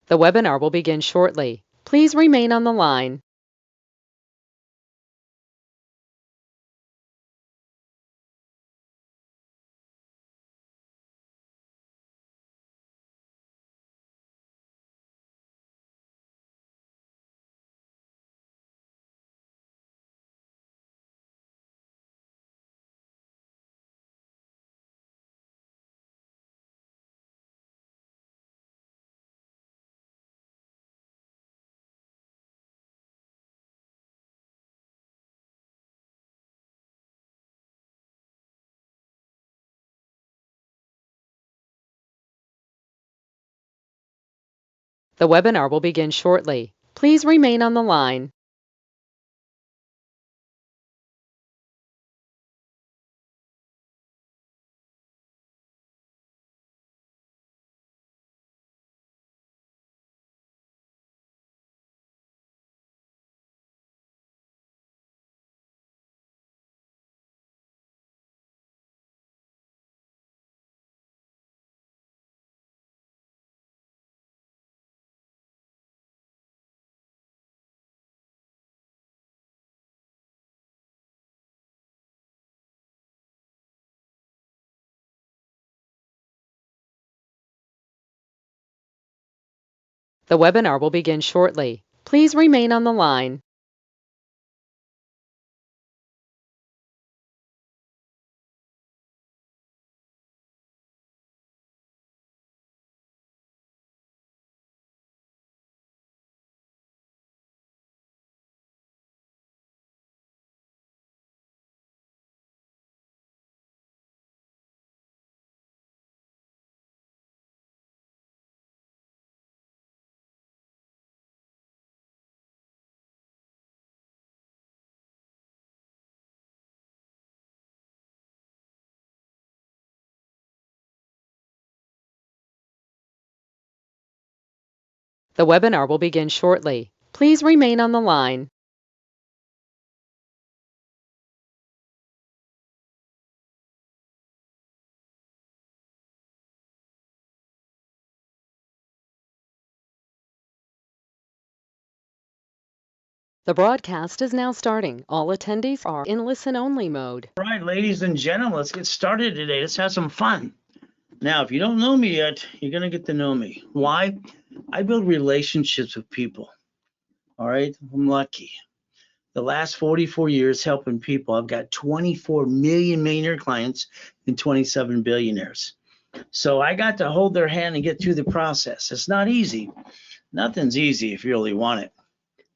The webinar will begin shortly. Please remain on the line. The webinar will begin shortly. Please remain on the line. The webinar will begin shortly. Please remain on the line. The webinar will begin shortly. Please remain on the line. The broadcast is now starting. All attendees are in listen-only mode. All right, ladies and gentlemen, let's get started today. Let's have some fun. Now, if you don't know me yet, you're going to get to know me. Why? I build relationships with people. All right, I'm lucky. The last 44 years helping people, I've got 24 million millionaire clients and 27 billionaires. So I got to hold their hand and get through the process. It's not easy. Nothing's easy if you really want it,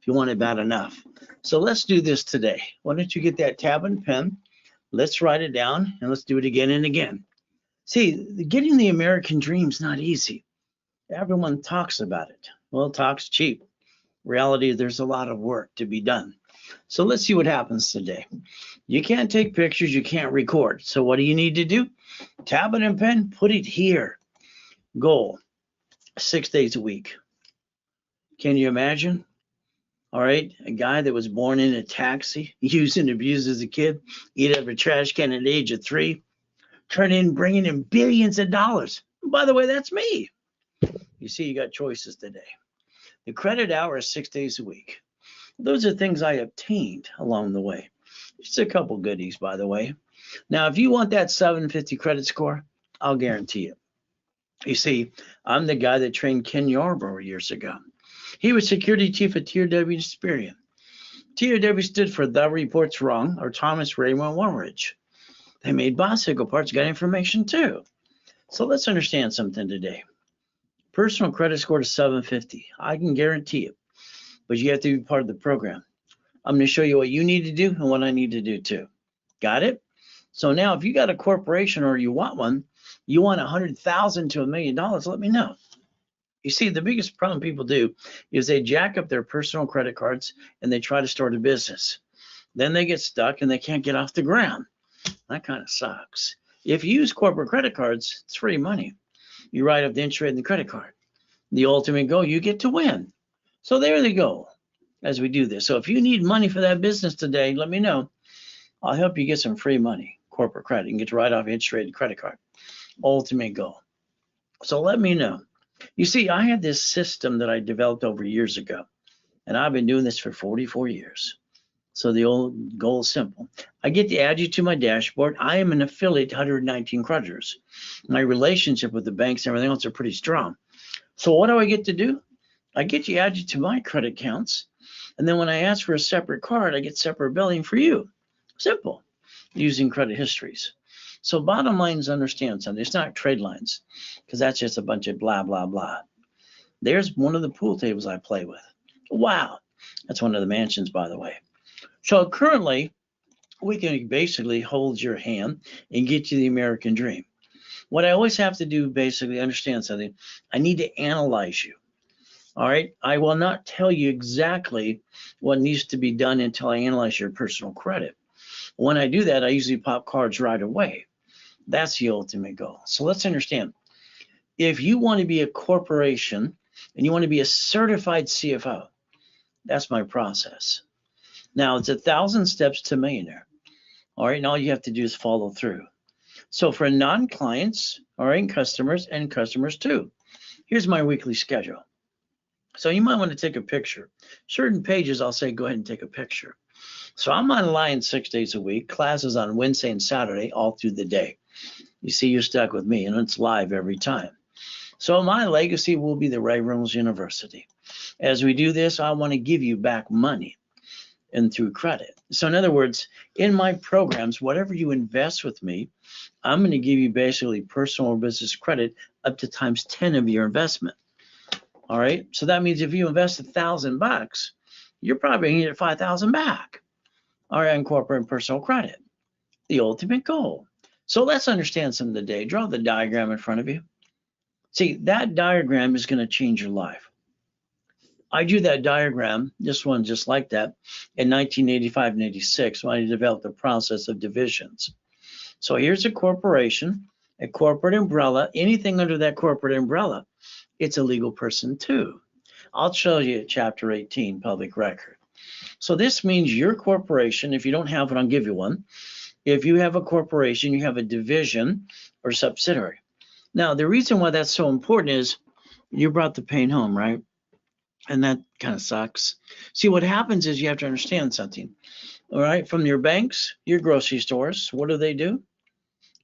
if you want it bad enough. So let's do this today. Why don't you get that tab and pen? Let's write it down and let's do it again and again. See, getting the American dream's not easy. Everyone talks about it. Well, talk's cheap. Reality, there's a lot of work to be done. So let's see what happens today. You can't take pictures, you can't record. So what do you need to do? Tablet and pen, put it here. Goal, 6 days a week. Can you imagine? All right, a guy that was born in a taxi, used and abused as a kid, eat out of a trash can at the age of 3, bringing in billions of dollars. By the way, that's me. You see, you got choices today. The credit hour is 6 days a week. Those are things I obtained along the way. Just a couple goodies, by the way. Now, if you want that 750 credit score, I'll guarantee it. You see, I'm the guy that trained Ken Yarborough years ago. He was security chief at TOW Experian. TOW stood for The Report's Wrong, or Thomas Raymond Woolridge. They made bicycle parts, got information too. So let's understand something today. Personal credit score to 750. I can guarantee it, but you have to be part of the program. I'm going to show you what you need to do and what I need to do too. Got it? So now if you got a corporation or you want one, you want 100,000 to $1 million, let me know. You see, the biggest problem people do is they jack up their personal credit cards and they try to start a business. Then they get stuck and they can't get off the ground. That kind of sucks. If you use corporate credit cards, it's free money. You write up the interest rate in the credit card. The ultimate goal, you get to win. So there they go as we do this. So if you need money for that business today, let me know. I'll help you get some free money, corporate credit, and get to write off interest rate in credit card. Ultimate goal. So let me know. You see, I had this system that I developed over years ago, and I've been doing this for 44 years. So the old goal is simple. I get to add you to my dashboard. I am an affiliate to 119 creditors. My relationship with the banks and everything else are pretty strong. So what do I get to do? I get you added to my credit accounts. And then when I ask for a separate card, I get separate billing for you. Simple, using credit histories. So bottom line is understand something. It's not trade lines, because that's just a bunch of blah, blah, blah. There's one of the pool tables I play with. Wow. That's one of the mansions, by the way. So currently, we can basically hold your hand and get you the American dream. What I always have to do, basically, understand something. I need to analyze you. All right. I will not tell you exactly what needs to be done until I analyze your personal credit. When I do that, I usually pop cards right away. That's the ultimate goal. So let's understand. If you want to be a corporation and you want to be a certified CFO, that's my process. Now, it's 1,000 steps to millionaire. All right. And all you have to do is follow through. So for non-clients, all right, customers and customers too, here's my weekly schedule. So you might want to take a picture. Certain pages, I'll say, go ahead and take a picture. So I'm online 6 days a week, classes on Wednesday and Saturday, all through the day. You see, you're stuck with me, and it's live every time. So my legacy will be the Ray Reynolds University. As we do this, I want to give you back money and through credit. So in other words, in my programs, whatever you invest with me, I'm going to give you basically personal or business credit up to times 10 of your investment. All right. So that means if you invest $1,000, you're probably going to get 5,000 back. All right, on corporate and personal credit, the ultimate goal. So let's understand something today. Draw the diagram in front of you. See, that diagram is going to change your life. I drew that diagram, this one just like that, in 1985 and 86 when I developed the process of divisions. So here's a corporation, a corporate umbrella, anything under that corporate umbrella, it's a legal person too. I'll show you chapter 18, public record. So this means your corporation, if you don't have one, I'll give you one. If you have a corporation, you have a division or subsidiary. Now, the reason why that's so important is you brought the pain home, right? And that kind of sucks. See, what happens is you have to understand something. All right, from your banks, your grocery stores, what do?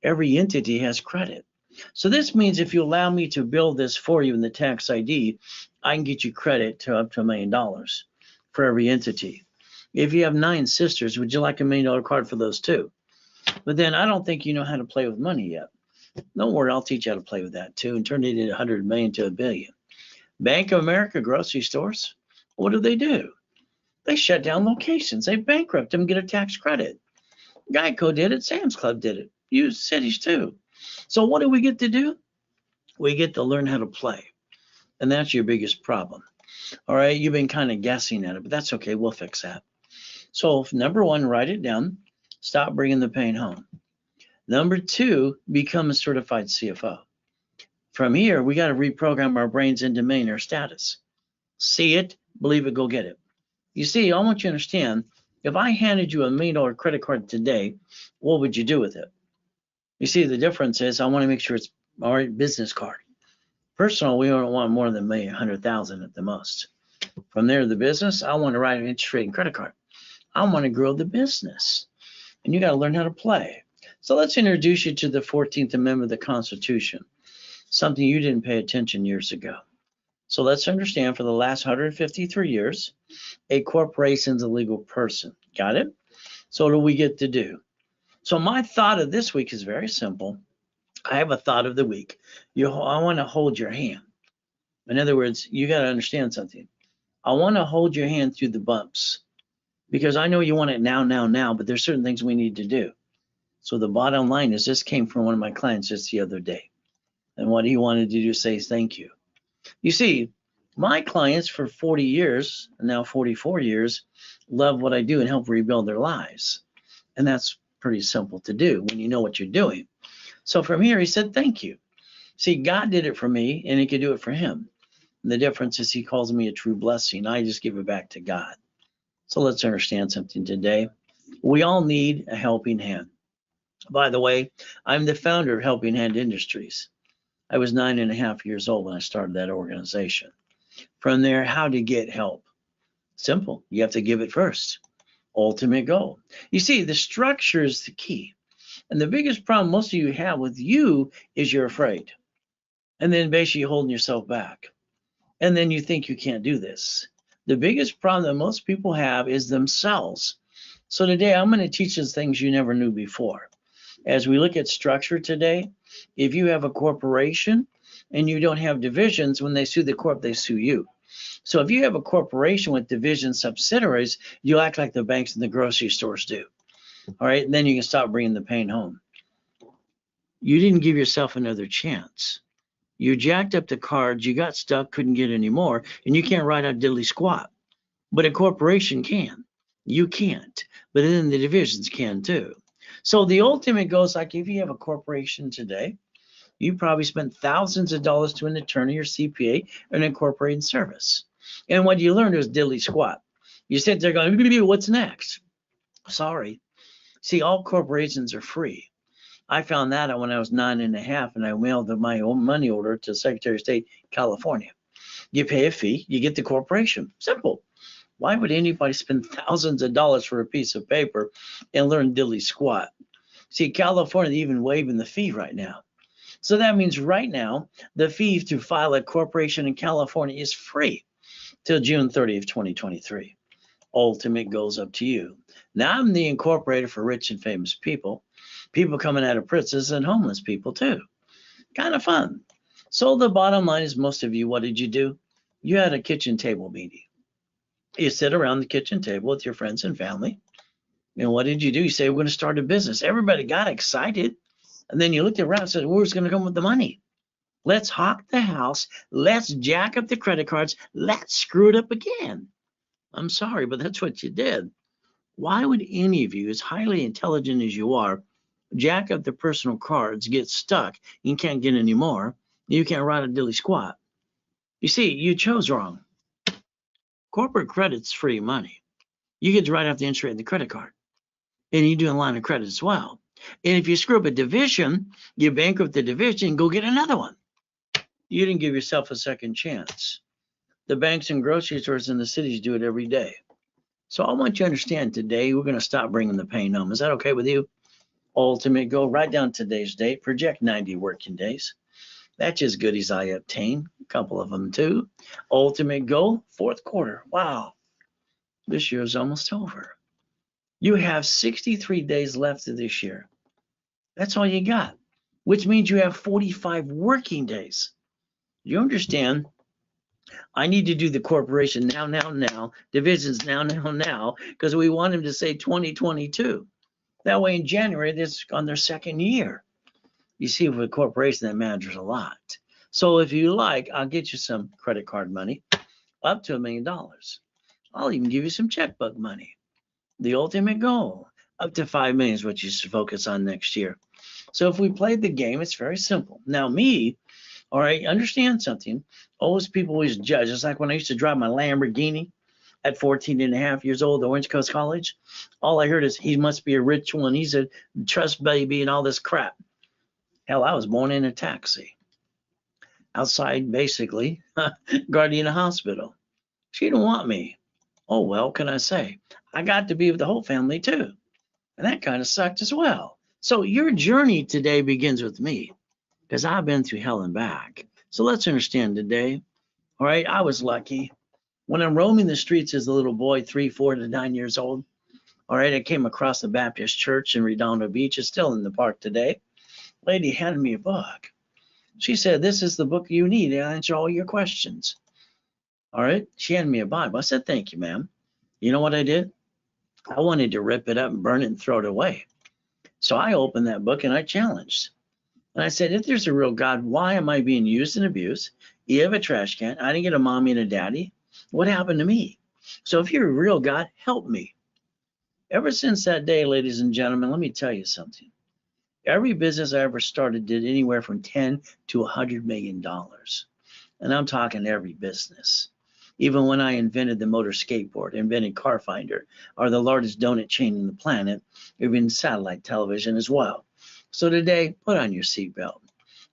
Every entity has credit. So this means if you allow me to build this for you in the tax ID, I can get you credit to up to $1 million for every entity. If you have 9 sisters, would you like $1 million card for those too? But then I don't think you know how to play with money yet. Don't worry, I'll teach you how to play with that too and turn it into 100 million to $1 billion. Bank of America grocery stores, what do? They shut down locations. They bankrupt them, get a tax credit. Geico did it. Sam's Club did it. You cities too. So what do we get to do? We get to learn how to play. And that's your biggest problem. All right, you've been kind of guessing at it, but that's okay. We'll fix that. So number 1, write it down. Stop bringing the pain home. Number 2, become a certified CFO. From here, we got to reprogram our brains into millionaire status. See it, believe it, go get it. You see, I want you to understand, if I handed you $1 million credit card today, what would you do with it? You see, the difference is I want to make sure it's all right, business card. Personal, we don't want more than 100,000 at the most. From there to the business, I want to write an interest rate credit card. I want to grow the business. And you got to learn how to play. So let's introduce you to the 14th Amendment of the Constitution, something you didn't pay attention years ago. So let's understand, for the last 153 years, a corporation is a legal person. Got it? So what do we get to do? So my thought of this week is very simple. I have a thought of the week. I want to hold your hand. In other words, you got to understand something. I want to hold your hand through the bumps, because I know you want it now, but there's certain things we need to do. So the bottom line is, this came from one of my clients just the other day. And what he wanted to do is say thank you. You see, my clients for 40 years, and now 44 years, love what I do and help rebuild their lives. And that's pretty simple to do when you know what you're doing. So from here, he said, thank you. See, God did it for me, and he could do it for him. And the difference is he calls me a true blessing. I just give it back to God. So let's understand something today. We all need a helping hand. By the way, I'm the founder of Helping Hand Industries. I was 9.5 years old when I started that organization. From there, how to get help? Simple. You have to give it first. Ultimate goal. You see, the structure is the key. And the biggest problem most of you have with you is you're afraid. And then basically you're holding yourself back. And then you think you can't do this. The biggest problem that most people have is themselves. So today I'm going to teach us things you never knew before. As we look at structure today, if you have a corporation and you don't have divisions, when they sue the corp, they sue you. So if you have a corporation with division subsidiaries, you act like the banks and the grocery stores do. All right, and then you can stop bringing the pain home. You didn't give yourself another chance. You jacked up the cards, you got stuck, couldn't get any more, and you can't write out diddly squat. But a corporation can. You can't. But then the divisions can too. So the ultimate goes like if you have a corporation today, you probably spent thousands of dollars to an attorney or CPA or an incorporated service. And what you learned was diddly squat. You sit there going, what's next? Sorry. See, all corporations are free. I found that out when I was 9.5 and I mailed my own money order to Secretary of State, California. You pay a fee, you get the corporation. Simple. Why would anybody spend thousands of dollars for a piece of paper and learn diddly squat? See, California even waiving the fee right now. So that means right now, the fee to file a corporation in California is free till June 30th, 2023. Ultimate goes up to you. Now I'm the incorporator for rich and famous people coming out of prisons and homeless people too. Kind of fun. So the bottom line is most of you, what did you do? You had a kitchen table meeting. You sit around the kitchen table with your friends and family. And what did you do? You say, we're going to start a business. Everybody got excited. And then you looked around and said, where's going to come with the money? Let's hawk the house. Let's jack up the credit cards. Let's screw it up again. I'm sorry, but that's what you did. Why would any of you, as highly intelligent as you are, jack up the personal cards, get stuck, you can't get any more, you can't write a dilly squat? You see, you chose wrong. Corporate credit's free money. You get to write off the interest rate in the credit card. And you do a line of credit as well. And if you screw up a division, you bankrupt the division, go get another one. You didn't give yourself a second chance. The banks and grocery stores in the cities do it every day. So I want you to understand today, we're going to stop bringing the pain home. Is that okay with you? Ultimate goal, write down today's date, project 90 working days. That's just goodies I obtain, a couple of them too. Ultimate goal, fourth quarter. Wow, this year is almost over. You have 63 days left of this year. That's all you got, which means you have 45 working days. You understand? I need to do the corporation now, divisions now, because we want them to say 2022. That way in January, this on their second year. You see, with a corporation, that matters a lot. So if you like, I'll get you some credit card money, up to $1 million. I'll even give you some checkbook money. The ultimate goal, up to 5 million is what you should focus on next year. So if we played the game, it's very simple. Now me, all right, understand something. Always people always judge. It's like when I used to drive my Lamborghini at 14.5 years old at Orange Coast College. All I heard is he must be a rich one. He's a trust baby and all this crap. Hell, I was born in a taxi. Outside, basically, guarding a hospital. She didn't want me. Oh, well, can I say? I got to be with the whole family too. And that kind of sucked as well. So your journey today begins with me, because I've been through hell and back. So let's understand today. All right, I was lucky. When I'm roaming the streets as a little boy, 3, 4 to 9 years old, all right, I came across the Baptist church in Redondo Beach. It's still in the park today. Lady handed me a book. She said, this is the book you need to answer all your questions. All right, she handed me a Bible. I said, thank you, ma'am. You know what I did? I wanted to rip it up and burn it and throw it away. So I opened that book and I challenged. And I said, if there's a real God, why am I being used and abused? You have a trash can. I didn't get a mommy and a daddy. What happened to me? So if you're a real God, help me. Ever since that day, ladies and gentlemen, let me tell you something. Every business I ever started did anywhere from 10 to $100 million. And I'm talking every business. Even when I invented the motor skateboard, invented Car Finder, or the largest donut chain on the planet, even satellite television as well. So today, put on your seatbelt.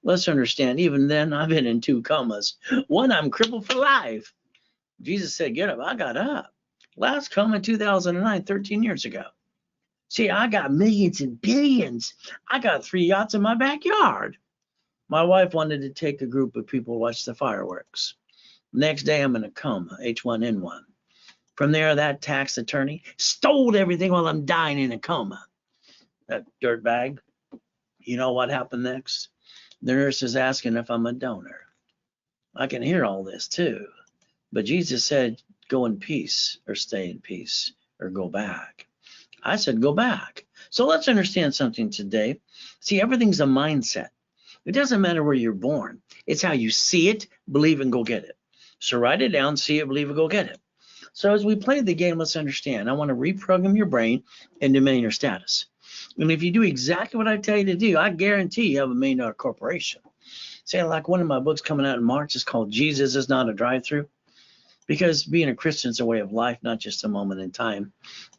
Let's understand, even then, I've been in 2 comas. One, I'm crippled for life. Jesus said, get up. I got up. Last coma in 2009, 13 years ago. See, I got millions and billions. I got 3 yachts in my backyard. My wife wanted to take a group of people to watch the fireworks. Next day, I'm in a coma, H1N1. From there, that tax attorney stole everything while I'm dying in a coma. That dirtbag. You know what happened next? The nurse is asking if I'm a donor. I can hear all this too. But Jesus said, go in peace, or stay in peace, or go back. I said, go back. So let's understand something today. See, everything's a mindset. It doesn't matter where you're born. It's how you see it, believe, and go get it. So write it down, see it, believe it, go get it. So as we play the game, let's understand. I want to reprogram your brain into millionaire status. And if you do exactly what I tell you to do, I guarantee you have $1 million corporation. Say, like one of my books coming out in March is called Jesus is Not a Drive-Through. Because being a Christian is a way of life, not just a moment in time.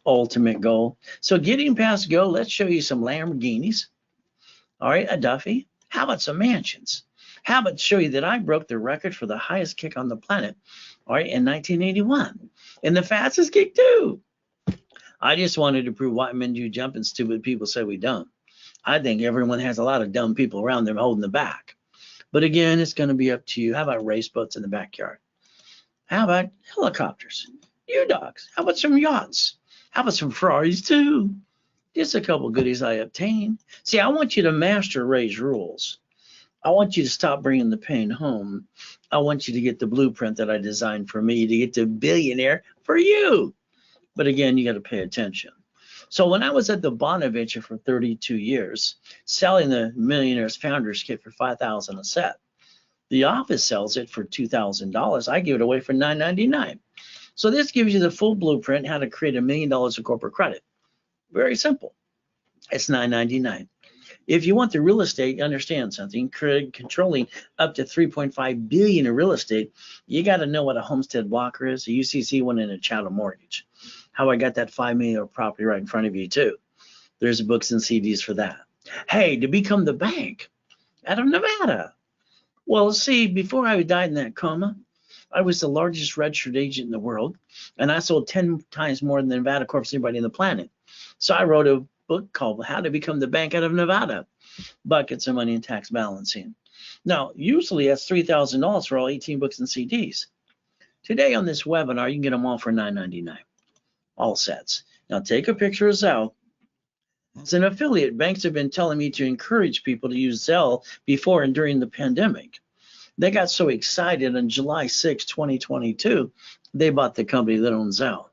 Ultimate goal. So getting past go, let's show you some Lamborghinis. All right, a Duffy. How about some mansions? How about show you that I broke the record for the highest kick on the planet, all right, in 1981. And the fastest kick too. I just wanted to prove why men do jump and stupid people say we don't. I think everyone has a lot of dumb people around them holding the back. But again, it's going to be up to you. How about race boats in the backyard? How about helicopters? U-Dogs? How about some yachts? How about some Ferraris too? Just a couple goodies I obtained. See, I want you to master Ray's rules. I want you to stop bringing the pain home. I want you to get the blueprint that I designed for me to get to billionaire for you. But again, you got to pay attention. So when I was at the Bonaventure for 32 years, selling the Millionaires Founders Kit for $5,000 a set, the office sells it for $2,000. I give it away for $9.99. So this gives you the full blueprint how to create $1 million of corporate credit. Very simple. It's $9.99. If you want the real estate, understand something, controlling up to $3.5 billion in real estate, you got to know what a Homestead Blocker is, a UCC one, and a chattel mortgage. How I got that $5 million property right in front of you too. There's books and CDs for that. Hey, to become the bank out of Nevada. Well, see, before I died in that coma, I was the largest registered agent in the world, and I sold 10 times more than Nevada Corp. Anybody on the planet. So I wrote a book called How to Become the Bank Out of Nevada, Buckets of Money and Tax Balancing. Now, usually that's $3,000 for all 18 books and CDs. Today on this webinar, you can get them all for $9.99, all sets. Now, take a picture of Zelle. As an affiliate, banks have been telling me to encourage people to use Zelle before and during the pandemic. They got so excited on July 6, 2022, they bought the company that owns Zelle.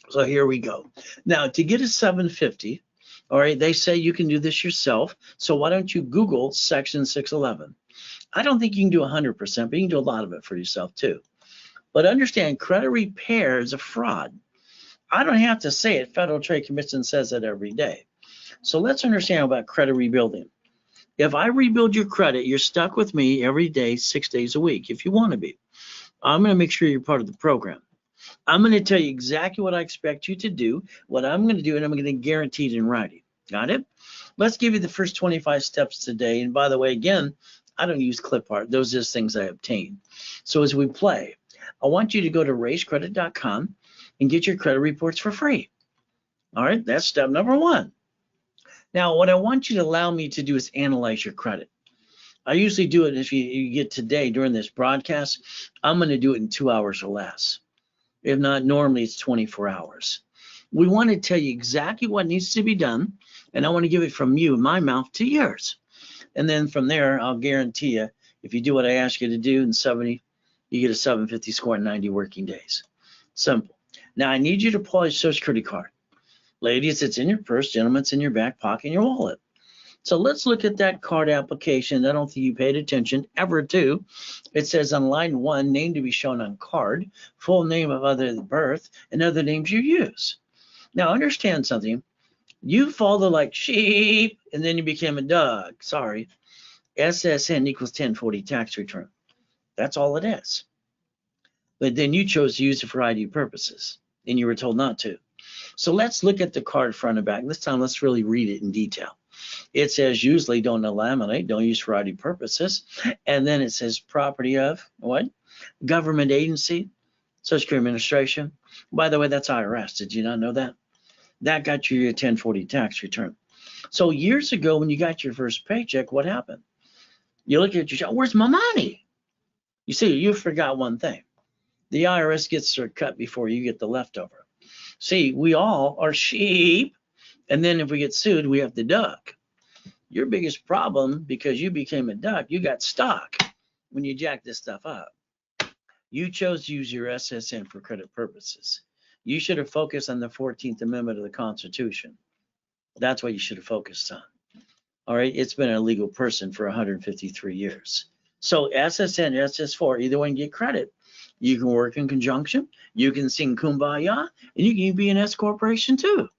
So here we go. Now, to get a 750, all right, they say you can do this yourself. So why don't you Google Section 611? I don't think you can do 100%, but you can do a lot of it for yourself too. But understand, credit repair is a fraud. I don't have to say it. Federal Trade Commission says it every day. So let's understand about credit rebuilding. If I rebuild your credit, you're stuck with me every day, 6 days a week, if you want to be. I'm going to make sure you're part of the program. I'm going to tell you exactly what I expect you to do, what I'm going to do, and I'm going to guarantee it in writing. Got it? Let's give you the first 25 steps today. And by the way, again, I don't use clip art. Those are just things I obtain. So as we play, I want you to go to raisecredit.com and get your credit reports for free. All right, that's step number 1. Now, what I want you to allow me to do is analyze your credit. I usually do it if you get today during this broadcast. I'm going to do it in 2 hours or less. If not, normally it's 24 hours. We want to tell you exactly what needs to be done, and I want to give it from you, my mouth, to yours. And then from there, I'll guarantee you, if you do what I ask you to do in 70, you get a 750 score in 90 working days. Simple. Now, I need you to pull your Social Security card. Ladies, it's in your purse. Gentlemen, it's in your back pocket, in your wallet. So let's look at that card application. I don't think you paid attention ever to. It says on line 1, name to be shown on card, full name of other than birth, and other names you use. Now, understand something. You followed like sheep, and then you became a dog. Sorry. SSN equals 1040 tax return. That's all it is. But then you chose to use it for ID purposes, and you were told not to. So let's look at the card front and back. This time, let's really read it in detail. It says usually don't laminate, don't use for ID purposes. And then it says property of what? Government agency, Social Security Administration. By the way, that's IRS. Did you not know that? That got you your 1040 tax return. So years ago, when you got your first paycheck, what happened? You look at your, where's my money? You see, you forgot one thing. The IRS gets their cut before you get the leftover. See, we all are sheep, and then if we get sued, we have to duck. Your biggest problem, because you became a duck, you got stuck when you jacked this stuff up. You chose to use your SSN for credit purposes. You should have focused on the 14th Amendment of the Constitution. That's what you should have focused on. All right, it's been a legal person for 153 years. So SSN, SS4, either one get credit. You can work in conjunction, you can sing Kumbaya, and you can be an S corporation too.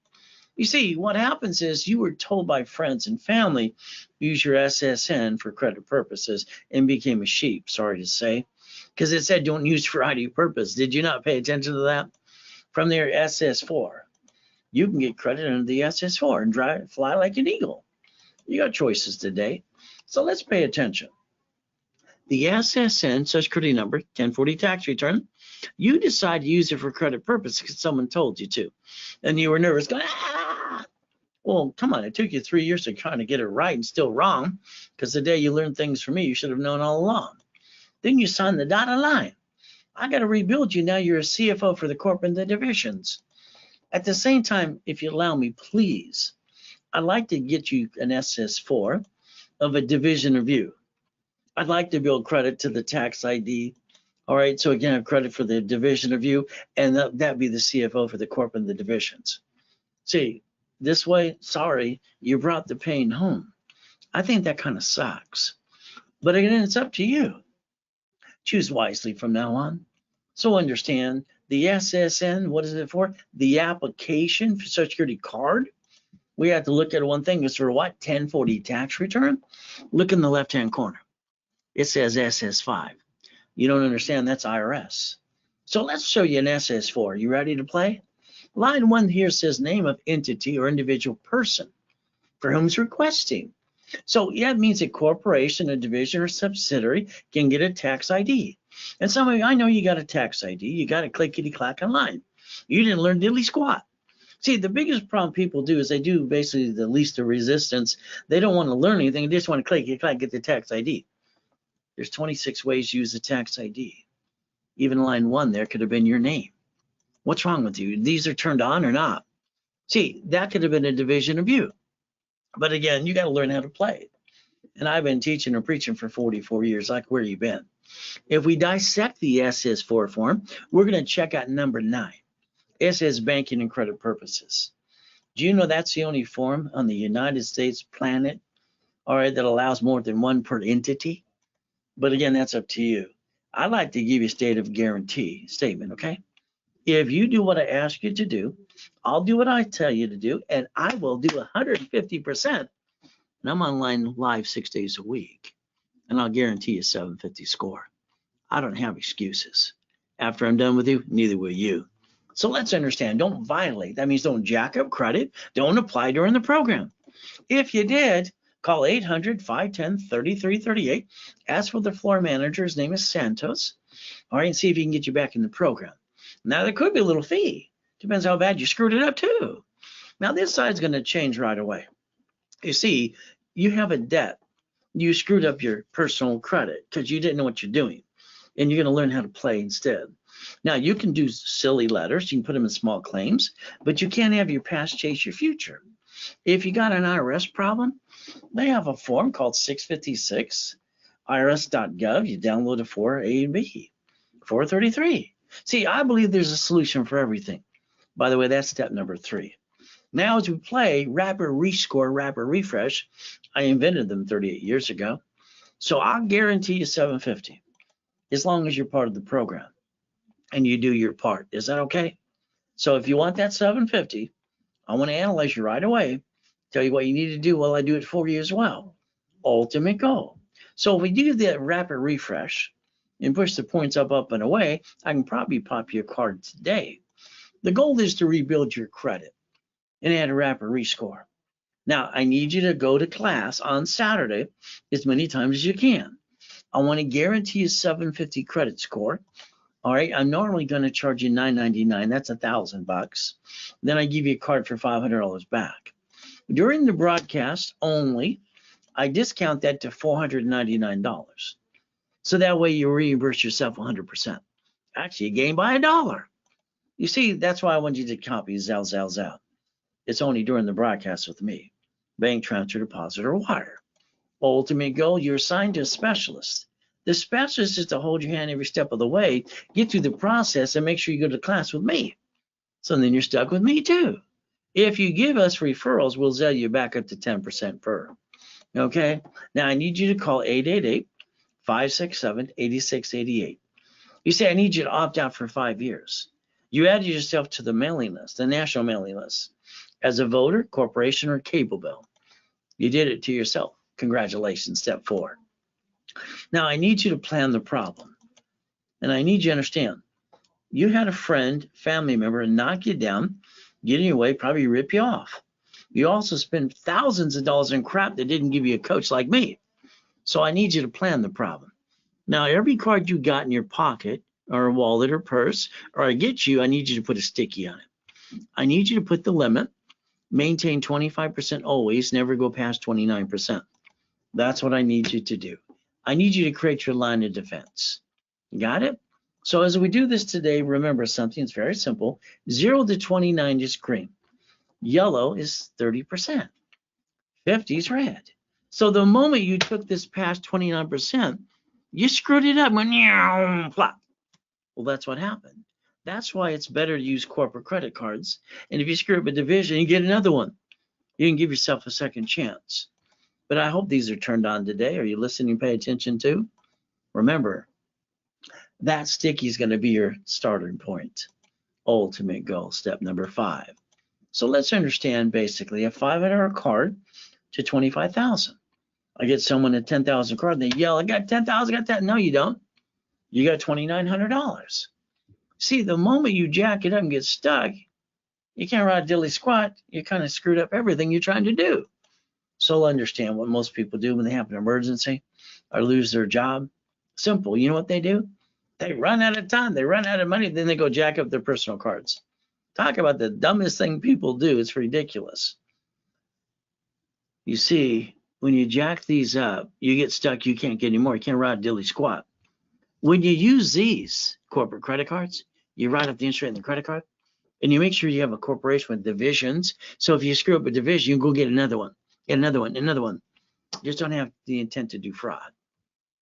You see, what happens is you were told by friends and family, use your SSN for credit purposes, and became a sheep, sorry to say, because it said don't use for ID purpose. Did you not pay attention to that? From their SS4, you can get credit under the SS4 and fly like an eagle. You got choices today. So let's pay attention. The SSN, Social Security number, 1040 tax return, you decide to use it for credit purposes because someone told you to. And you were nervous, going, ah! Well, come on, it took you 3 years to kind of get it right and still wrong, because the day you learned things from me, you should have known all along. Then you signed the dotted line. I got to rebuild you. Now you're a CFO for the corporate and the divisions. At the same time, if you allow me, please, I'd like to get you an SS4 of a division review. I'd like to build credit to the tax ID. All right, so again, I have credit for the division review, and that'd be the CFO for the corporate and the divisions. See, this way, sorry, you brought the pain home. I think that kind of sucks. But again, it's up to you. Choose wisely from now on. So understand the SSN, what is it for? The application for Social Security card. We have to look at one thing. It's for what? 1040 tax return. Look in the left-hand corner. It says SS5. You don't understand, that's IRS. So let's show you an SS4. You ready to play? Line 1 here says name of entity or individual person for whom it's requesting. So yeah, it means a corporation, a division, or subsidiary can get a tax ID. And some of you, I know you got a tax ID. You got a clickety-clack online. You didn't learn diddly squat. See, the biggest problem people do is they do basically the least of resistance. They don't want to learn anything. They just want to clickety-clack, get the tax ID. There's 26 ways to use the tax ID. Even line 1 there could have been your name. What's wrong with you? These are turned on or not? See, that could have been a division of you. But again, you got to learn how to play it. And I've been teaching and preaching for 44 years, like where you been. If we dissect the SS4 form, we're going to check out number 9. It says banking and credit purposes. Do you know that's the only form on the United States planet, all right, that allows more than one per entity? But again, that's up to you. I like to give you a state of guarantee statement, okay? If you do what I ask you to do, I'll do what I tell you to do, and I will do 150%. And I'm online live 6 days a week, and I'll guarantee you 750 score. I don't have excuses. After I'm done with you, neither will you. So let's understand, don't violate. That means don't jack up credit. Don't apply during the program. If you did, call 800-510-3338. Ask for the floor manager. His name is Santos. All right, and see if he can get you back in the program. Now, there could be a little fee. Depends how bad you screwed it up, too. Now, this side's going to change right away. You see, you have a debt. You screwed up your personal credit because you didn't know what you're doing. And you're going to learn how to play instead. Now, you can do silly letters. You can put them in small claims. But you can't have your past chase your future. If you got an IRS problem, they have a form called 656, irs.gov. You download it for A and B, 433. See, I believe there's a solution for everything. By the way, that's step number 3. Now, as we play Rapid Rescore, Rapid Refresh, I invented them 38 years ago. So I'll guarantee you 750 as long as you're part of the program and you do your part. Is that okay? So if you want that 750, I want to analyze you right away, tell you what you need to do while I do it for you as well. Ultimate goal. So if we do the Rapid Refresh and push the points up, and away, I can probably pop you a card today. The goal is to rebuild your credit and add a Rapid Rescore. Now, I need you to go to class on Saturday as many times as you can. I want to guarantee a 750 credit score. All right, I'm normally going to charge you $9.99. That's $1,000. Then I give you a card for $500 back. During the broadcast only, I discount that to $499. So that way you reimburse yourself 100%. Actually, you gain by $1. You see, that's why I want you to copy Zell. It's only during the broadcast with me. Bank transfer, deposit, or wire. Ultimate goal, you're assigned to a specialist. The specialist is to hold your hand every step of the way, get through the process, and make sure you go to class with me. So then you're stuck with me too. If you give us referrals, we'll sell you back up to 10% per. Okay? Now I need you to call 888-567-8688. You say, I need you to opt out for 5 years. You added yourself to the mailing list, the national mailing list, as a voter, corporation, or cable bill. You did it to yourself. Congratulations, step 4. Now I need you to plan the problem. And I need you to understand, you had a friend, family member, knock you down, get in your way, probably rip you off. You also spend thousands of dollars in crap that didn't give you a coach like me. So I need you to plan the problem. Now, every card you got in your pocket or a wallet or purse, or I get you, I need you to put a sticky on it. I need you to put the limit, maintain 25% always, never go past 29%. That's what I need you to do. I need you to create your line of defense. Got it? So as we do this today, remember something, it's very simple. 0 to 29 is green. Yellow is 30%. 50 is red. So the moment you took this past 29%, you screwed it up. Went, flop. Well, that's what happened. That's why it's better to use corporate credit cards. And if you screw up a division, you get another one. You can give yourself a second chance. But I hope these are turned on today. Are you listening? Pay attention to? Remember, that sticky is going to be your starting point. Ultimate goal, step number 5. So let's understand basically a $500 card to $25,000. I get someone a $10,000 card and they yell, I got $10,000, I got that. No, you don't. You got $2,900. See, the moment you jack it up and get stuck, you can't ride dilly squat. You kind of screwed up everything you're trying to do. So understand what most people do when they have an emergency or lose their job. Simple. You know what they do? They run out of time. They run out of money. Then they go jack up their personal cards. Talk about the dumbest thing people do. It's ridiculous. You see, when you jack these up, you get stuck. You can't get any more. You can't ride dilly squat. When you use these corporate credit cards, you write up the interest rate in the credit card, and you make sure you have a corporation with divisions. So if you screw up a division, you can go get another one, another one. You just don't have the intent to do fraud.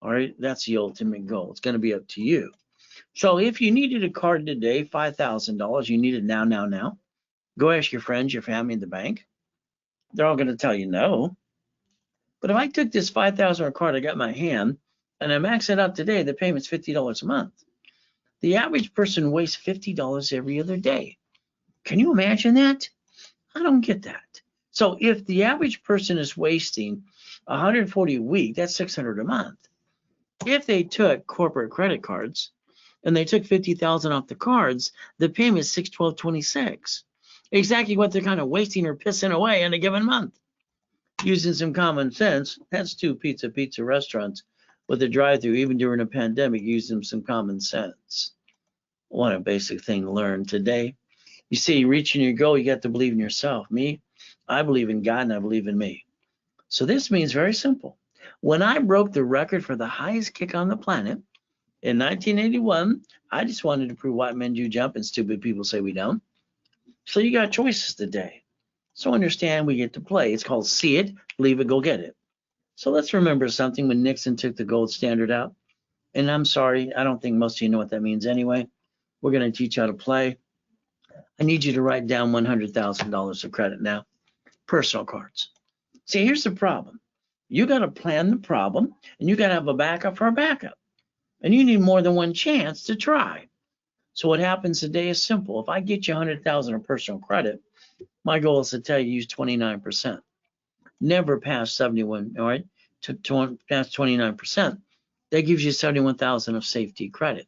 All right, that's the ultimate goal. It's going to be up to you. So if you needed a card today, $5,000, you need it now. Go ask your friends, your family, and the bank. They're all going to tell you no. But if I took this $5,000 card I got in my hand and I max it out today, the payment's $50 a month. The average person wastes $50 every other day. Can you imagine that? I don't get that. So if the average person is wasting $140 a week, that's $600 a month. If they took corporate credit cards and they took $50,000 off the cards, the payment is $612.26. Exactly what they're kind of wasting or pissing away in a given month. Using some common sense, that's 2 pizza restaurants with a drive-through, even during a pandemic, using some common sense. What a basic thing to learn today. You see, reaching your goal, you got to believe in yourself. Me, I believe in God and I believe in me. So this means very simple. When I broke the record for the highest kick on the planet in 1981, I just wanted to prove white men do jump and stupid people say we don't. So you got choices today. So understand we get to play. It's called see it, believe it, go get it. So let's remember something when Nixon took the gold standard out. And I'm sorry, I don't think most of you know what that means anyway. We're going to teach you how to play. I need you to write down $100,000 of credit now. Personal cards. See, here's the problem. You got to plan the problem and you got to have a backup for a backup. And you need more than one chance to try. So what happens today is simple. If I get you $100,000 of personal credit, my goal is to tell you use 29%. Never pass 71, all right? To pass 29%. That gives you 71,000 of safety credit.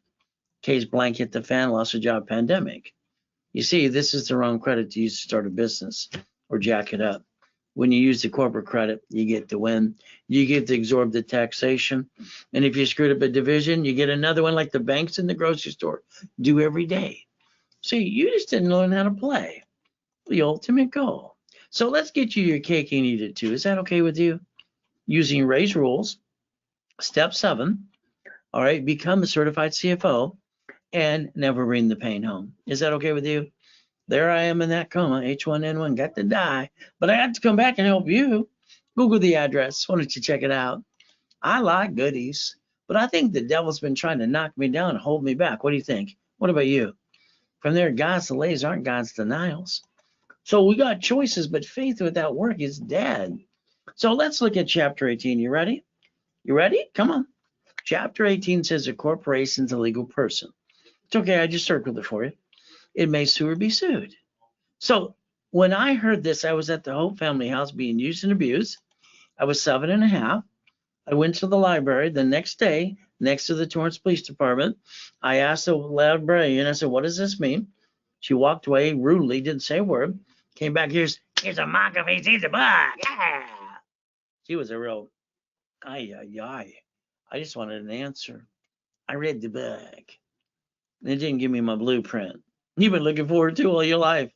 Case blank hit the fan, lost a job, pandemic. You see, this is the wrong credit to use to start a business or jack it up. When you use the corporate credit, you get to win. You get to absorb the taxation. And if you screwed up a division, you get another one like the banks and the grocery store do every day. See, you just didn't learn how to play. The ultimate goal. So let's get you your cake and eat it too. Is that okay with you? Using Ray's rules. Step 7. All right, become a certified CFO and never bring the pain home. Is that okay with you? There I am in that coma, H1N1, got to die, but I got to come back and help you. Google the address. Why don't you check it out? I like goodies, but I think the devil's been trying to knock me down and hold me back. What do you think? What about you? From there, God's delays aren't God's denials. So we got choices, but faith without work is dead. So let's look at chapter 18. You ready? You ready? Come on. Chapter 18 says a corporation's a legal person. It's okay, I just circled it for you. It may sue or be sued. So when I heard this, I was at the Hope Family House being used and abused. I was 7.5. I went to the library the next day, next to the Torrance Police Department. I asked the librarian, I said, what does this mean? She walked away rudely, didn't say a word. Came back, here's a mock of he's a book. Yeah. She was a real, I just wanted an answer. I read the book. It didn't give me my blueprint. You've been looking forward to all your life.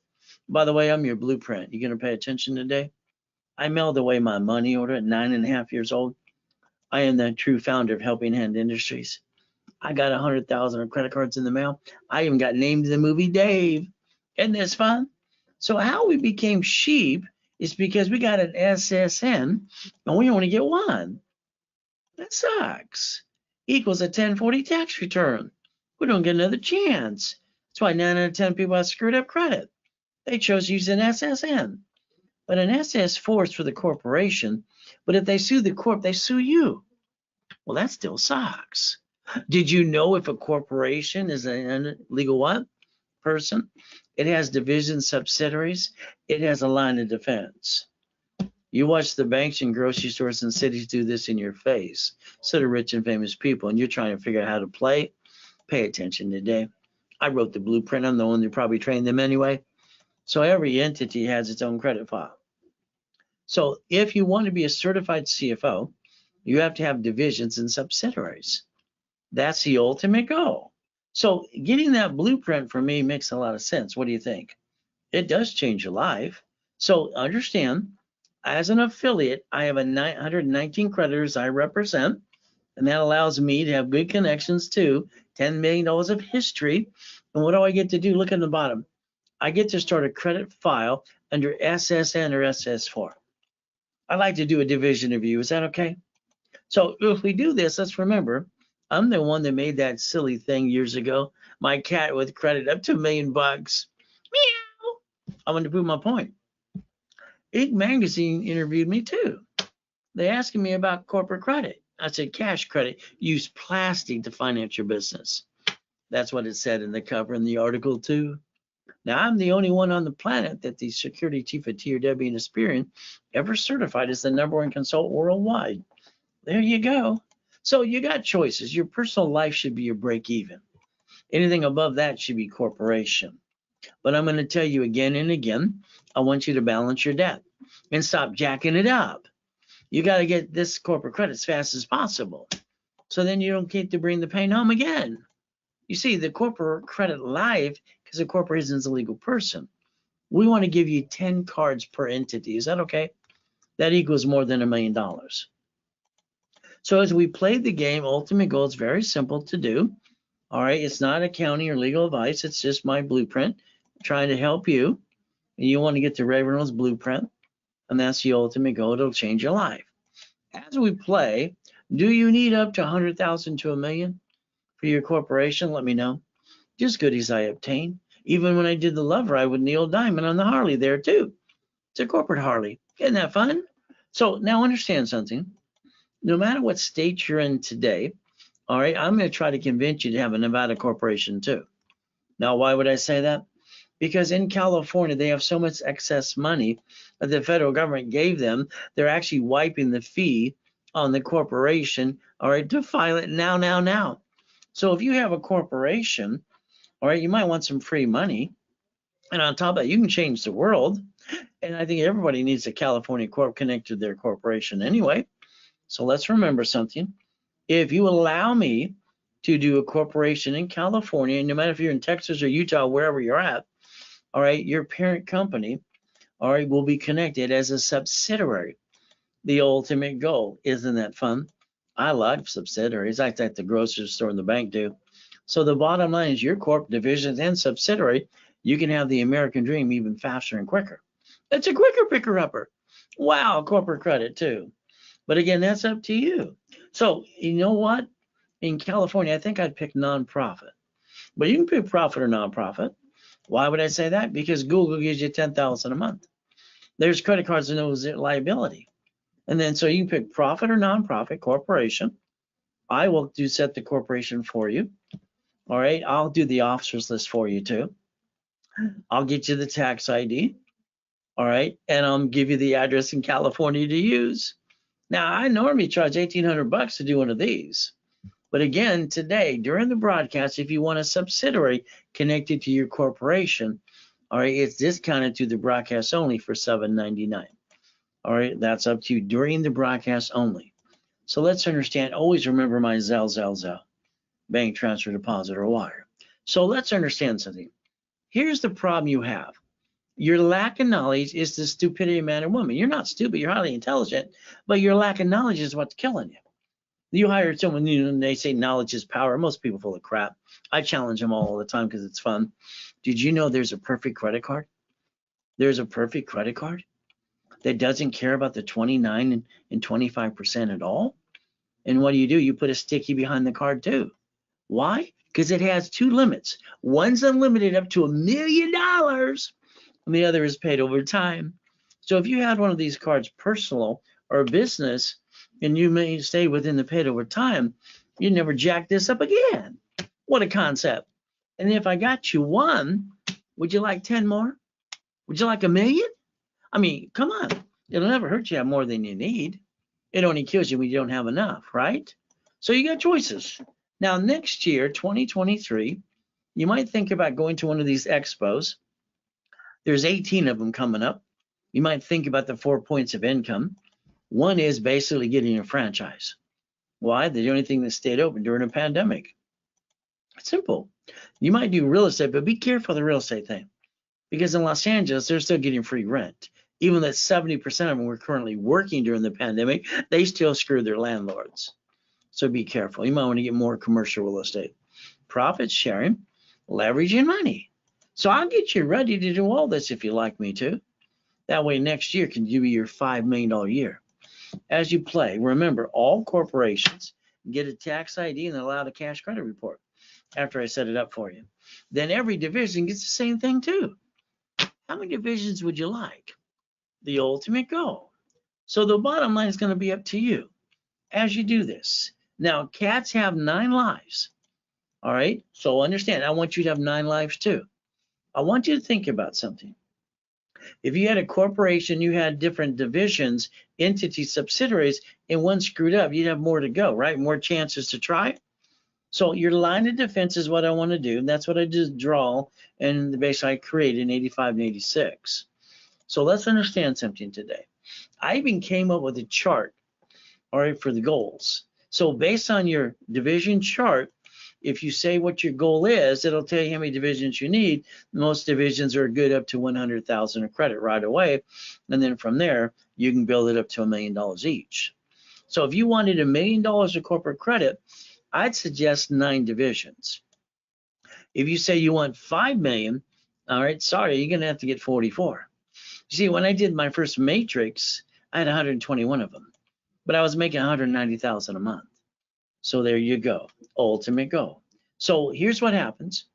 By the way, I'm your blueprint. You gonna pay attention today? I mailed away my money order at 9.5 years old. I am the true founder of Helping Hand Industries. I got 100,000 of credit cards in the mail. I even got named in the movie Dave. Isn't this fun? So how we became sheep is because we got an SSN and we only get one. That sucks. Equals a 1040 tax return. We don't get another chance. That's why 9 out of 10 people have screwed up credit. They chose to use an SSN. But an SS4 is for the corporation. But if they sue the corp, they sue you. Well, that still sucks. Did you know if a corporation is a legal what? Person? It has divisions, subsidiaries. It has a line of defense. You watch the banks and grocery stores and cities do this in your face. So do rich and famous people, and you're trying to figure out how to play. Pay attention today. I wrote the blueprint. I'm the one who probably trained them anyway. So every entity has its own credit file. So if you want to be a certified CFO, you have to have divisions and subsidiaries. That's the ultimate goal. So getting that blueprint for me makes a lot of sense. What do you think? It does change your life. So understand, as an affiliate, I have 119 creditors I represent, and that allows me to have good connections to $10 million of history. And what do I get to do? Look at the bottom. I get to start a credit file under SSN or SS4. I like to do a division review. Is that okay? So if we do this, let's remember, I'm the one that made that silly thing years ago. My cat with credit up to $1 million. Meow. I want to prove my point. Inc. Magazine interviewed me too. They asked me about corporate credit. I said, cash credit, use plastic to finance your business. That's what it said in the cover in the article too. Now, I'm the only one on the planet that the security chief at TRW and Experian ever certified as the #1 consultant worldwide. There you go. So you got choices. Your personal life should be your break even. Anything above that should be corporation. But I'm going to tell you again and again, I want you to balance your debt and stop jacking it up. You got to get this corporate credit as fast as possible. So then you don't get to bring the pain home again. You see, the corporate credit life, because a corporation is a legal person, we want to give you 10 cards per entity. Is that okay? That equals more than $1 million. So as we play the game, ultimate goal is very simple to do. All right, it's not accounting or legal advice. It's just my blueprint trying to help you. And you want to get the Ray Reynolds blueprint, and that's the ultimate goal. It'll change your life. As we play, do you need up to 100,000 to $1 million for your corporation? Let me know. Just goodies I obtain. Even when I did the love ride with Neil Diamond on the Harley there too. It's a corporate Harley. Isn't that fun? So now understand something. No matter what state you're in today, all right, I'm going to try to convince you to have a Nevada corporation too. Now, why would I say that? Because in California, they have so much excess money that the federal government gave them. They're actually wiping the fee on the corporation, all right, to file it now. So if you have a corporation, all right, you might want some free money. And on top of that, you can change the world. And I think everybody needs a California corp connected to their corporation anyway. So let's remember something. If you allow me to do a corporation in California, no matter if you're in Texas or Utah, wherever you're at, all right, your parent company, all right, will be connected as a subsidiary. The ultimate goal. Isn't that fun? I like subsidiaries. I think the grocery store and the bank do. So the bottom line is your corp divisions and subsidiary, you can have the American dream even faster and quicker. It's a quicker picker upper. Wow, corporate credit too. But again, that's up to you. So you know what? In California, I think I'd pick nonprofit. But you can pick profit or nonprofit. Why would I say that? Because Google gives you $10,000 a month. There's credit cards and no liability. And then so you can pick profit or nonprofit corporation. I will set the corporation for you. All right. I'll do the officers list for you too. I'll get you the tax ID. All right. And I'll give you the address in California to use. Now, I normally charge $1,800 to do one of these. But again, today, during the broadcast, if you want a subsidiary connected to your corporation, all right, it's discounted to the broadcast only for $7.99. All right, that's up to you during the broadcast only. So let's understand, always remember my Zelle, bank transfer, deposit, or wire. So let's understand something. Here's the problem you have. Your lack of knowledge is the stupidity of man and woman. You're not stupid, you're highly intelligent, but your lack of knowledge is what's killing you. You hire someone, and they say knowledge is power. Most people full of crap. I challenge them all the time because it's fun. Did you know there's a perfect credit card? There's a perfect credit card that doesn't care about the 29 and 25% at all. And what do? You put a sticky behind the card too. Why? Because it has two limits. One's unlimited up to $1 million, and the other is paid over time. So if you had one of these cards, personal or business, and you may stay within the paid over time, you never jack this up again. What a concept. And if I got you one, would you like 10 more? Would you like $1 million? I mean, come on. It'll never hurt you to have more than you need. It only kills you when you don't have enough, right? So you got choices. Now, next year, 2023, you might think about going to one of these expos. There's 18 of them coming up. You might think about the 4 points of income. One is basically getting a franchise. Why? They're the only thing that stayed open during a pandemic. It's simple. You might do real estate, but be careful of the real estate thing. Because in Los Angeles, they're still getting free rent. Even that 70% of them were currently working during the pandemic, they still screw their landlords. So be careful. You might want to get more commercial real estate. Profit sharing, leveraging money. So I'll get you ready to do all this if you like me to. That way next year can give you your $5 million year. As you play, remember all corporations get a tax ID and allow the cash credit report after I set it up for you. Then every division gets the same thing too. How many divisions would you like? The ultimate goal. So the bottom line is going to be up to you as you do this. Now, cats have 9 lives. All right. So understand, I want you to have 9 lives too. I want you to think about something. If you had a corporation, you had different divisions, entities, subsidiaries, and one screwed up, you'd have more to go, right? More chances to try. So your line of defense is what I want to do. And that's what I just draw and the base I created in 85 and 86. So let's understand something today. I even came up with a chart, all right, for the goals. So based on your division chart, if you say what your goal is, it'll tell you how many divisions you need. Most divisions are good up to 100,000 of credit right away. And then from there, you can build it up to $1 million each. So if you wanted $1 million of corporate credit, I'd suggest 9 divisions. If you say you want 5 million, all right, sorry, you're gonna have to get 44. You see, when I did my first matrix, I had 121 of them, but I was making 190,000 a month. So there you go, ultimate goal. So here's what happens.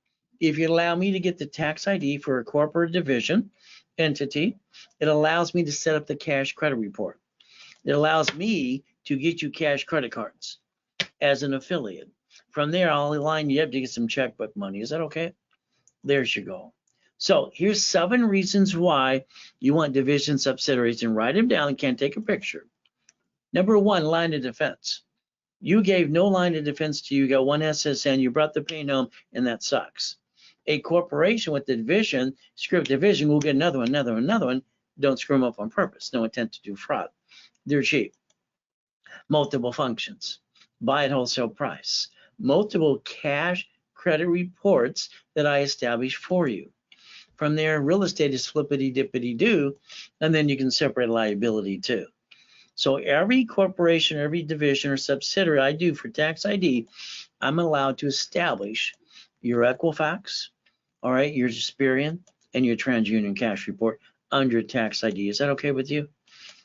If you allow me to get the tax ID for a corporate division entity, it allows me to set up the cash credit report. It allows me to get you cash credit cards as an affiliate. From there, I'll line you up to get some checkbook money. Is that okay? There's your goal. So here's 7 reasons why you want division subsidiaries, and write them down and can't take a picture. Number 1, line of defense. You gave no line of defense to you. You got one SSN, you brought the pain home, and that sucks. A corporation with the division, script division, will get another one, Don't screw them up on purpose. No intent to do fraud. They're cheap. Multiple functions. Buy at wholesale price. Multiple cash credit reports that I establish for you. From there, real estate is flippity dippity do, and then you can separate liability too. So every corporation, every division or subsidiary I do for tax ID, I'm allowed to establish your Equifax, all right, your Experian, and your TransUnion cash report under tax ID. Is that okay with you?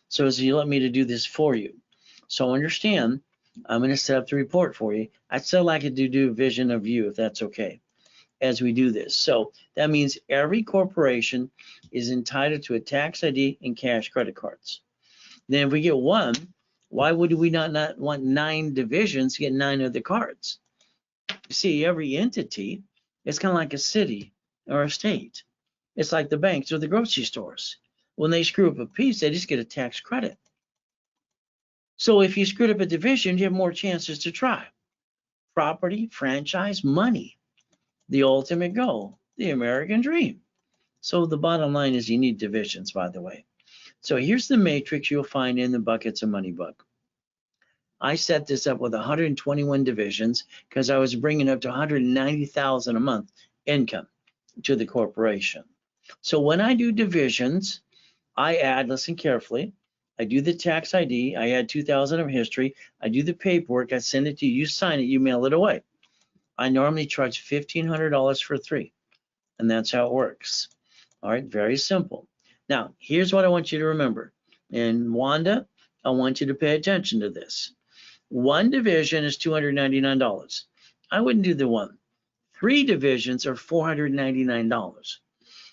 So as you let me to do this for you. So understand, I'm going to set up the report for you. I'd still like it to do a vision of you, if that's okay, as we do this. So that means every corporation is entitled to a tax ID and cash credit cards. Then if we get one, why would we not want 9 divisions to get 9 of the cards? You see, every entity, it's kind of like a city or a state. It's like the banks or the grocery stores. When they screw up a piece, they just get a tax credit. So if you screwed up a division, you have more chances to try. Property, franchise, money, the ultimate goal, the American dream. So the bottom line is you need divisions, by the way. So here's the matrix you'll find in the Buckets of Money book. I set this up with 121 divisions because I was bringing up to 190,000 a month income to the corporation. So when I do divisions, I add, listen carefully, I do the tax ID, I add 2,000 of history, I do the paperwork, I send it to you, you sign it, you mail it away. I normally charge $1,500 for 3, and that's how it works. All right, very simple. Now, here's what I want you to remember. And Wanda, I want you to pay attention to this. 1 division is $299. I wouldn't do the 1. 3 divisions are $499.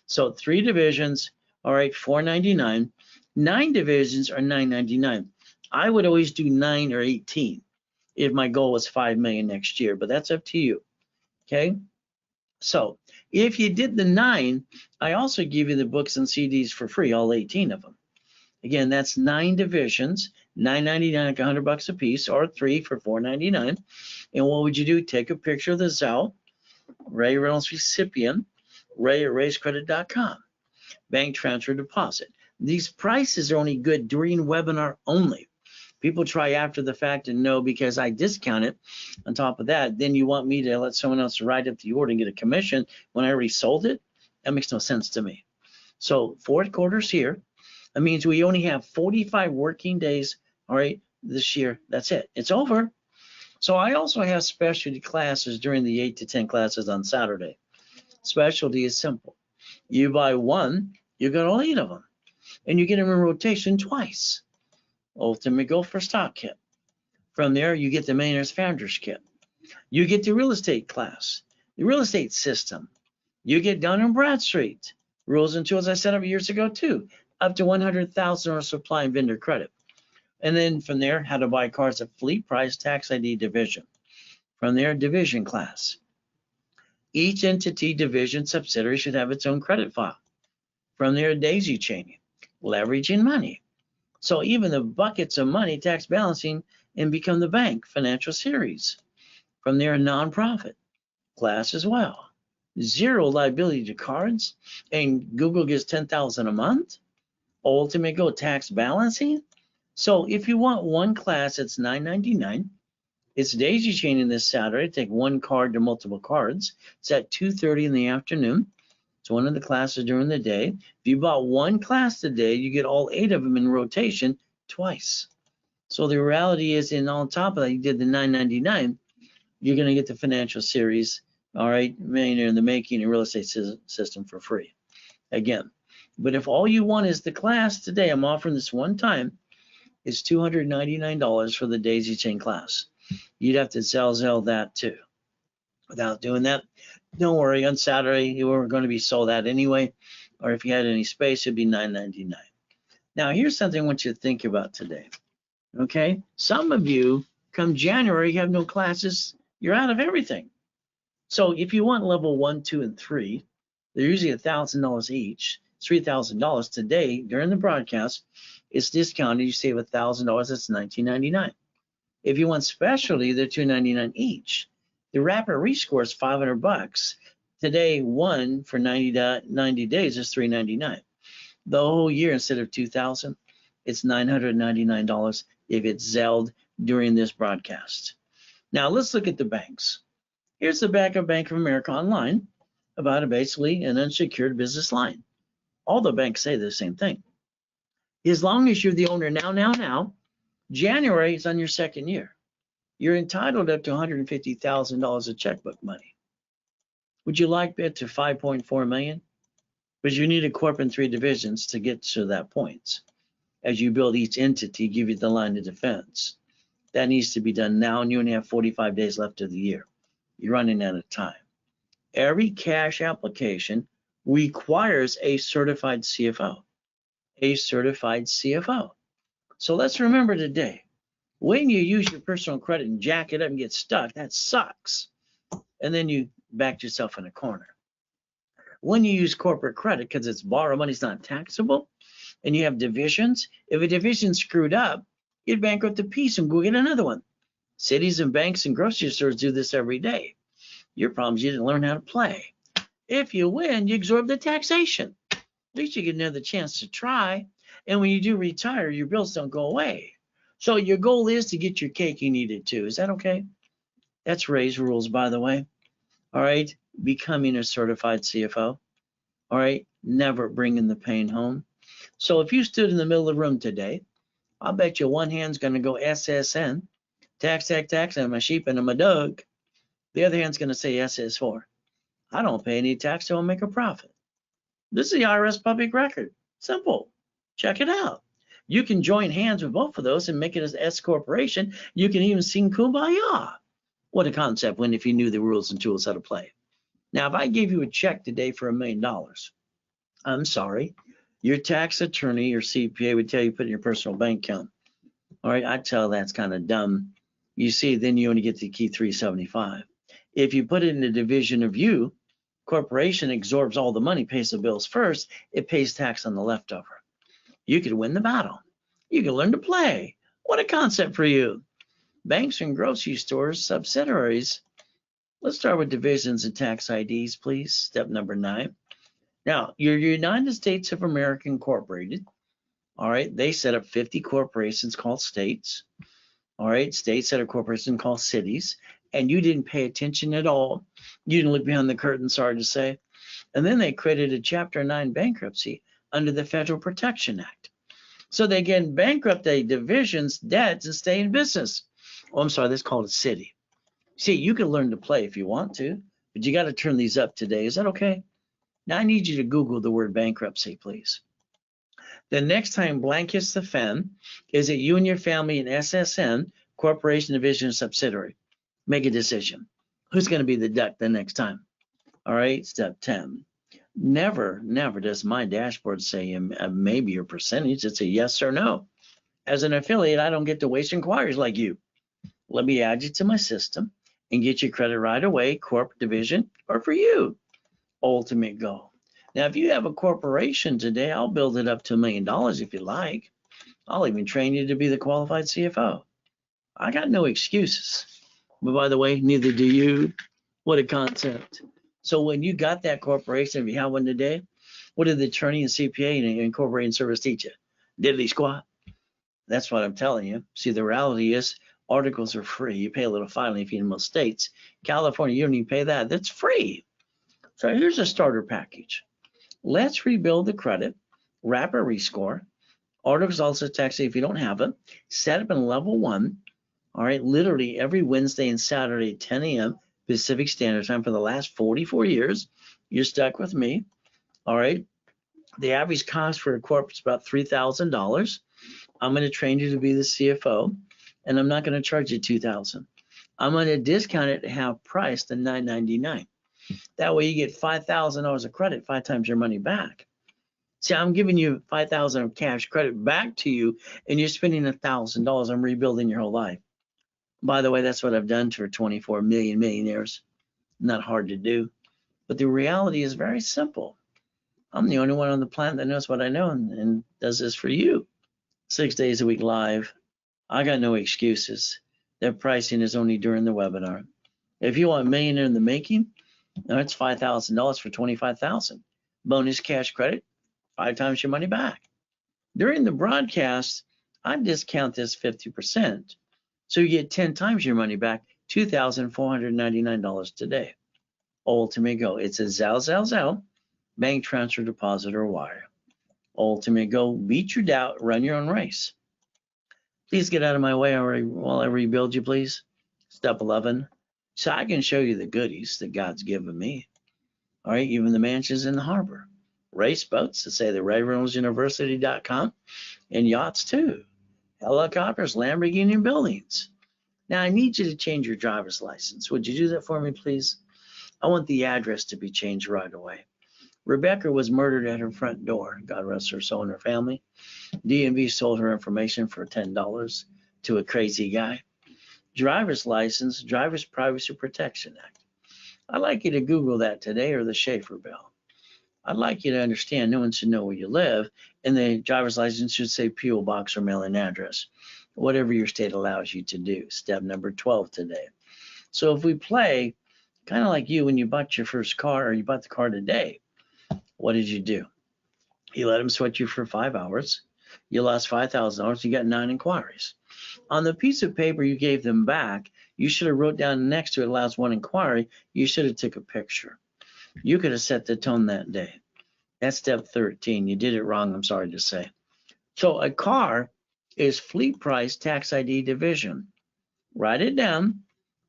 So 3 divisions, all right, $499. 9 divisions are $999. I would always do 9 or 18 if my goal was 5 million next year, but that's up to you. Okay. So if you did the 9, I also give you the books and CDs for free, all 18 of them. Again, that's 9 divisions, $9.99, like $100 a piece, or 3 for $4.99. And what would you do? Take a picture of the Zelle, Ray Reynolds recipient, ray@raisecredit.com, bank transfer deposit. These prices are only good during webinar only. People try after the fact and no, because I discount it. On top of that, then you want me to let someone else write up the order and get a commission when I already sold it? That makes no sense to me. So 4th quarter's here. That means we only have 45 working days, all right, this year. That's it. It's over. So I also have specialty classes during the 8 to 10 classes on Saturday. Specialty is simple. You buy 1, you got all 8 of them, and you get them in rotation twice. Ultimate Goal for Stock Kit. From there, you get the Millionaires Founders Kit. You get the real estate class, the real estate system. You get Dun & Bradstreet, rules and tools I set up years ago too, up to 100,000 or supply and vendor credit. And then from there, how to buy cars at fleet price, tax ID division. From there, division class. Each entity, division, subsidiary should have its own credit file. From there, daisy chaining, leveraging money. So even the Buckets of Money, tax balancing, and become the bank financial series. From there, nonprofit class as well. 0 liability to cards, and Google gives 10,000 a month. Ultimate Goal tax balancing. So if you want 1 class, it's $9.99. It's daisy chaining this Saturday. Take 1 card to multiple cards. It's at 2:30 in the afternoon. It's one of the classes during the day. If you bought 1 class today, you get all 8 of them in rotation twice. So the reality is, and on top of that, you did the $9.99, you're going to get the financial series, all right, Millionaire in the Making and Real Estate System for free. Again, but if all you want is the class today, I'm offering this one time, is $299 for the daisy chain class. You'd have to Zelle that too. Without doing that, don't worry, on Saturday you were going to be sold out anyway, or if you had any space, it'd be $9.99. Now here's something I want you to think about today. Okay, some of you come January, you have no classes, you're out of everything. So if you want level 1, 2, and 3, they're usually $1,000 each. It's $3,000 today during the broadcast. It's discounted. You save $1,000. That's $19.99. If you want specialty, they're $299 each. The rapid rescore is $500. Today, 1 for 90 days is $399. The whole year, instead of $2,000, it's $999 if it's Zelled during this broadcast. Now let's look at the banks. Here's the back of Bank of America online about basically an unsecured business line. All the banks say the same thing. As long as you're the owner now, January is on your second year. You're entitled up to $150,000 of checkbook money. Would you like that to $5.4 million? Because you need a corp in 3 divisions to get to that point. As you build each entity, give you the line of defense. That needs to be done now, and you only have 45 days left of the year. You're running out of time. Every cash application requires a certified CFO. A certified CFO. So let's remember today, when you use your personal credit and jack it up and get stuck, that sucks. And then you backed yourself in a corner. When you use corporate credit, because it's borrowed money, it's not taxable, and you have divisions, if a division screwed up, you'd bankrupt a piece and go get another one. Cities and banks and grocery stores do this every day. Your problem is you didn't learn how to play. If you win, you absorb the taxation. At least you get another chance to try. And when you do retire, your bills don't go away. So your goal is to get your cake you need it too. Is that okay? That's Ray's rules, by the way. All right. Becoming a certified CFO. All right. Never bringing the pain home. So if you stood in the middle of the room today, I'll bet you one hand's going to go SSN, tax, and I'm a sheep and I'm a dog. The other hand's going to say SS4. I don't pay any tax, so I'll make a profit. This is the IRS public record. Simple. Check it out. You can join hands with both of those and make it as S corporation. You can even sing Kumbaya. What a concept when if you knew the rules and tools how to play. Now, if I gave you a check today for $1 million, I'm sorry, your tax attorney or CPA would tell you put it in your personal bank account. All right, I tell that's kind of dumb. You see, then you only get the key 375. If you put it in a division of you, corporation absorbs all the money, pays the bills first, it pays tax on the leftover. You could win the battle. You can learn to play. What a concept for you. Banks and grocery stores, subsidiaries. Let's start with divisions and tax IDs, please. Step number 9. Now, you're United States of America Incorporated. All right, they set up 50 corporations called states. All right, states set up corporations called cities. And you didn't pay attention at all. You didn't look behind the curtain, sorry to say. And then they created a Chapter 9 bankruptcy under the Federal Protection Act. So they can bankrupt a division's debts and stay in business. Oh, I'm sorry, that's called a city. See, you can learn to play if you want to, but you got to turn these up today. Is that okay? Now I need you to Google the word bankruptcy, please. The next time blank hits the fan, is it you and your family in SSN, corporation, division, subsidiary? Make a decision. Who's going to be the duck the next time? All right, step 10. Never does my dashboard say maybe or percentage. It's a yes or no. As an affiliate, I don't get to waste inquiries like you. Let me add you to my system and get you credit right away, corporate division, or for you. Ultimate goal. Now, if you have a corporation today, I'll build it up to $1 million if you like. I'll even train you to be the qualified CFO. I got no excuses. But by the way, neither do you. What a concept. So when you got that corporation, if you have one today, what did the attorney and CPA and incorporating service teach you? Diddly squat. That's what I'm telling you. See, the reality is articles are free. You pay a little filing fee in most states. California, you don't even pay that. That's free. So here's a starter package. Let's rebuild the credit, wrap a rescore. Articles also tax if you don't have it. Set up in level 1. All right, literally every Wednesday and Saturday at 10 a.m. Pacific Standard Time for the last 44 years. You're stuck with me. All right. The average cost for a corporate is about $3,000. I'm going to train you to be the CFO, and I'm not going to charge you $2,000. I'm going to discount it to half price to $999. That way you get $5,000 of credit, 5 times your money back. See, I'm giving you $5,000 of cash credit back to you, and you're spending $1,000. I'm rebuilding your whole life. By the way, that's what I've done for 24 million millionaires. Not hard to do. But the reality is very simple. I'm the only one on the planet that knows what I know and does this for you. 6 days a week live. I got no excuses. That pricing is only during the webinar. If you want millionaire in the making, that's $5,000 for $25,000. Bonus cash credit. 5 times your money back. During the broadcast, I discount this 50%. So you get 10 times your money back, $2,499 today. Ultimate Go. It's a Zelle, bank transfer, deposit, or wire. Ultimate Go. Beat your doubt, run your own race. Please get out of my way while I rebuild you, please. Step 11. So I can show you the goodies that God's given me. All right, even the mansions in the harbor. Race boats, to say the RayReynoldsUniversity.com, and yachts too. Helicopters, Lamborghini, and buildings. Now, I need you to change your driver's license. Would you do that for me, please? I want the address to be changed right away. Rebecca was murdered at her front door. God rest her soul and her family. DMV sold her information for $10 to a crazy guy. Driver's license, Driver's Privacy Protection Act. I'd like you to Google that today, or the Schaefer bill. I'd like you to understand no one should know where you live, and the driver's license should say P.O. Box or mailing address, whatever your state allows you to do. Step number 12 today. So if we play, kind of like you when you bought your first car, or you bought the car today, what did you do? You let them sweat you for 5 hours. You lost $5,000. You got 9 inquiries. On the piece of paper you gave them back, you should have wrote down next to it allows 1 inquiry. You should have took a picture. You could have set the tone that day. That's step 13. You did it wrong, I'm sorry to say. So a car is fleet price tax ID division. Write it down.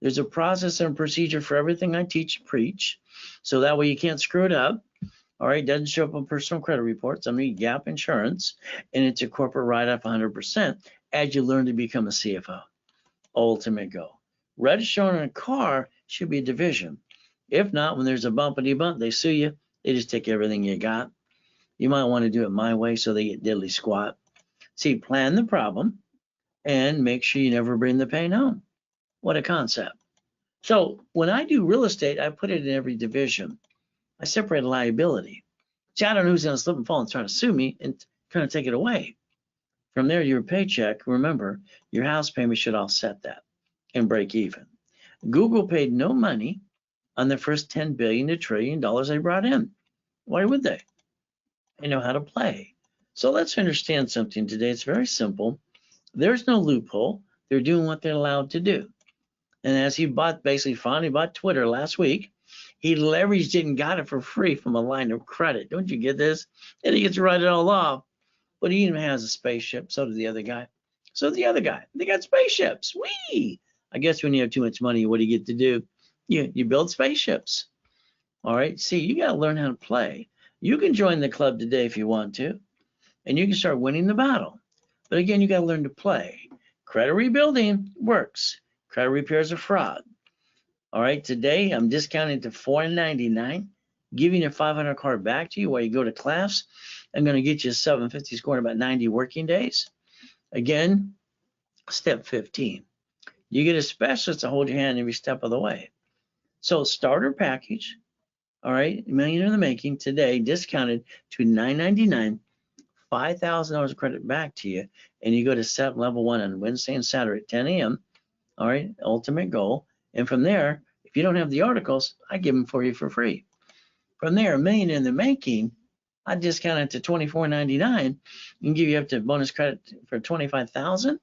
There's a process and procedure for everything I teach and preach. So that way you can't screw it up. All right, doesn't show up on personal credit reports. I need gap insurance, and it's a corporate write-off 100% as you learn to become a CFO. Ultimate Go. Registering a car should be a division. If not, when there's a bumpity bump, they sue you. They just take everything you got. You might want to do it my way so they get diddly squat. See, plan the problem and make sure you never bring the pain home. What a concept. So when I do real estate, I put it in every division. I separate liability. See, I don't know who's going to slip and fall and try to sue me and kind of take it away. From there, your paycheck, remember, your house payment should offset that and break even. Google paid no money on the first $10 billion to $1 trillion they brought in. Why would they? They know how to play. So let's understand something today. It's very simple. There's no loophole. They're doing what they're allowed to do. And as he finally bought Twitter last week, he leveraged it and got it for free from a line of credit. Don't you get this? And he gets to write it all off. But he even has a spaceship. So does the other guy. So the other guy, they got spaceships. Whee! I guess when you have too much money, what do you get to do? You build spaceships. All right. See, you got to learn how to play. You can join the club today if you want to, and you can start winning the battle. But again, you got to learn to play. Credit rebuilding works. Credit repair is a fraud. All right. Today, I'm discounting to $499, giving a 500 card back to you while you go to class. I'm going to get you a 750 score in about 90 working days. Again, step 15. You get a specialist to hold your hand every step of the way. So starter package, all right, $1 million in the making today, discounted to $999, $5,000 of credit back to you, and you go to SEP level 1 on Wednesday and Saturday at 10 a.m. All right, ultimate goal. And from there, if you don't have the articles, I give them for you for free. From there, $1 million in the making, I discount it to $24.99 and give you up to bonus credit for $25,000.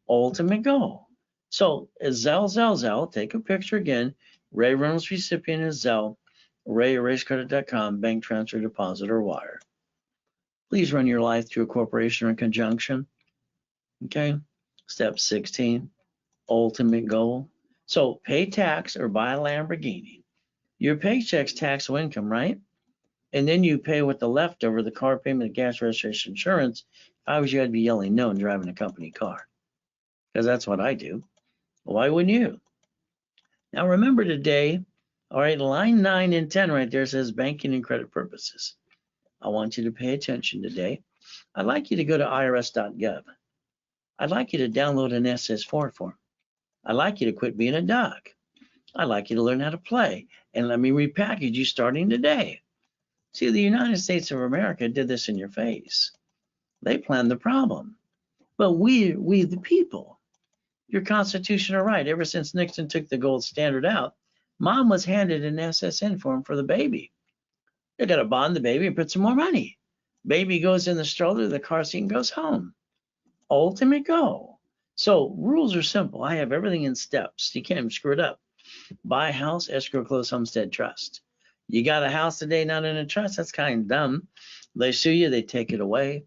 Ultimate goal. So Zelle, take a picture again. Ray Reynolds recipient is Zelle, ray@racecredit.com, bank transfer, deposit, or wire. Please run your life through a corporation or conjunction. Okay. Step 16, ultimate goal. So pay tax or buy a Lamborghini. Your paycheck's taxable income, right? And then you pay with the leftover, the car payment, the gas, registration, insurance. If I was you, I'd be yelling no and driving a company car, because that's what I do. Why wouldn't you? Now remember today, all right, line 9 and 10 right there says banking and credit purposes. I want you to pay attention today. I'd like you to go to irs.gov. I'd like you to download an SS4 form. I'd like you to quit being a duck. I'd like you to learn how to play, and let me repackage you starting today. See, the United States of America did this in your face. They planned the problem. But we the people, your constitutional right, ever since Nixon took the gold standard out, mom was handed an SSN form for the baby. They got to bond the baby and put some more money. Baby goes in the stroller, the car seat, and goes home. Ultimate Go. So rules are simple. I have everything in steps. You can't even screw it up. Buy a house, escrow, close, homestead, trust. You got a house today, not in a trust. That's kind of dumb. They sue you, they take it away.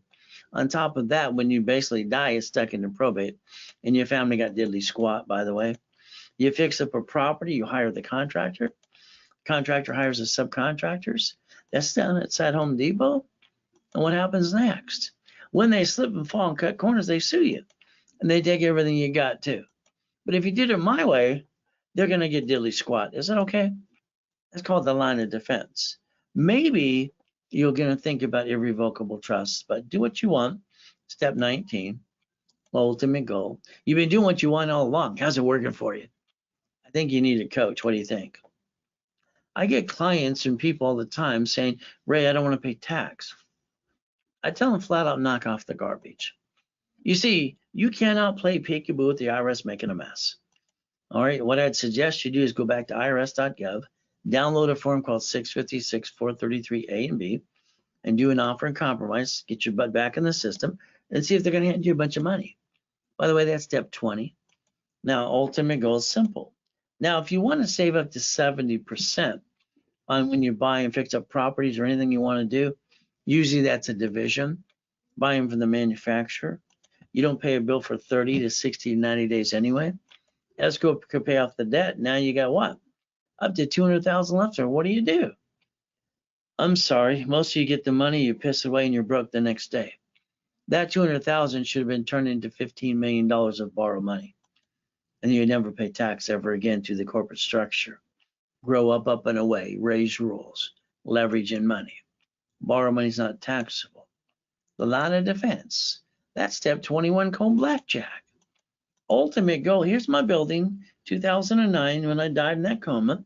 On top of that, when you basically die, it's stuck into probate, and your family got diddly squat, by the way. You fix up a property, you hire the contractor. Contractor hires the subcontractors. That's down at Home Depot. And what happens next? When they slip and fall and cut corners, they sue you. And they take everything you got too. But if you did it my way, they're going to get diddly squat. Is that okay? That's called the line of defense. Maybe you're going to think about irrevocable trusts, but do what you want. Step 19, ultimate goal. You've been doing what you want all along. How's it working for you? I think you need a coach. What do you think? I get clients and people all the time saying, Ray, I don't want to pay tax. I tell them flat out, knock off the garbage. You see, you cannot play peekaboo with the IRS making a mess. All right, what I'd suggest you do is go back to irs.gov, download a form called 656-433A and B, and do an offer and compromise, get your butt back in the system, and see if they're going to hand you a bunch of money. By the way, that's step 20. Now, ultimate goal is simple. Now, if you want to save up to 70% on when you buy and fix up properties or anything you want to do, usually that's a division. Buy them from the manufacturer. You don't pay a bill for 30 to 60 to 90 days anyway. Escrow could pay off the debt. Now you got what? Up to 200,000 left. Or what do? I'm sorry. Most of you get the money, you piss away, and you're broke the next day. That 200,000 should have been turned into $15 million of borrowed money. And you never pay tax ever again to the corporate structure. Grow up and away, raise rules, leverage in money. Borrow money is not taxable. The line of defense. That's step 21 called blackjack. Ultimate goal. Here's my building, 2009, when I died in that coma.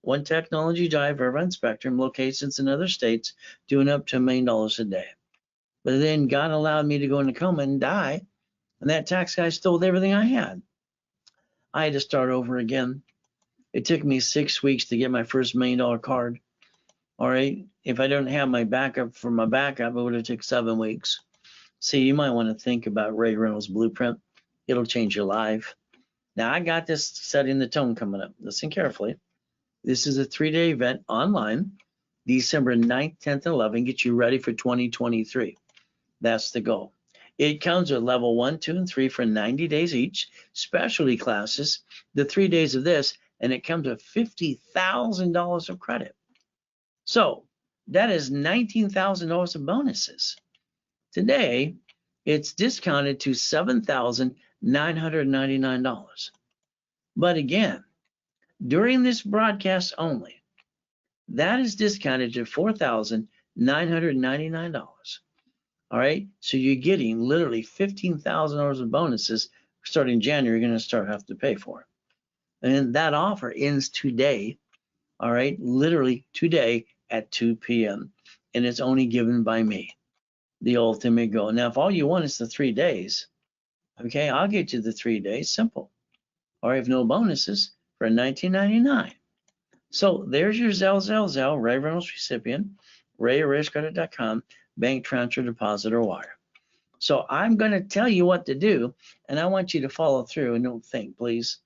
One Technology Drive, Irvine Spectrum, locations in other states, doing up to $1 million a day. But then God allowed me to go into coma and die, and that tax guy stole everything I had. I had to start over again. It took me 6 weeks to get my first $1 million card. All right, if I don't have my backup for my backup, it would have taken 7 weeks. See, you might want to think about Ray Reynolds' blueprint. It'll change your life. Now, I got this setting the tone coming up. Listen carefully. This is a 3-day event online, December 9th, 10th, and 11th. Get you ready for 2023. That's the goal. It comes with level 1, 2, and 3 for 90 days each, specialty classes, the 3 days of this, and it comes with $50,000 of credit. So that is $19,000 of bonuses. Today, it's discounted to $7,999. But again, during this broadcast only, that is discounted to $4,999. All right, so you're getting literally $15,000 of bonuses starting January. You're going to have to pay for it. And that offer ends today. All right, literally today at 2 p.m. And it's only given by me, the ultimate goal. Now, if all you want is the 3 days, okay, I'll get you the 3 days, simple. Or if no bonuses for $19.99. So there's your Zelle, Ray Reynolds recipient, ray@raycredit.com, bank transfer, deposit, or wire. So I'm going to tell you what to do, and I want you to follow through and don't think, please.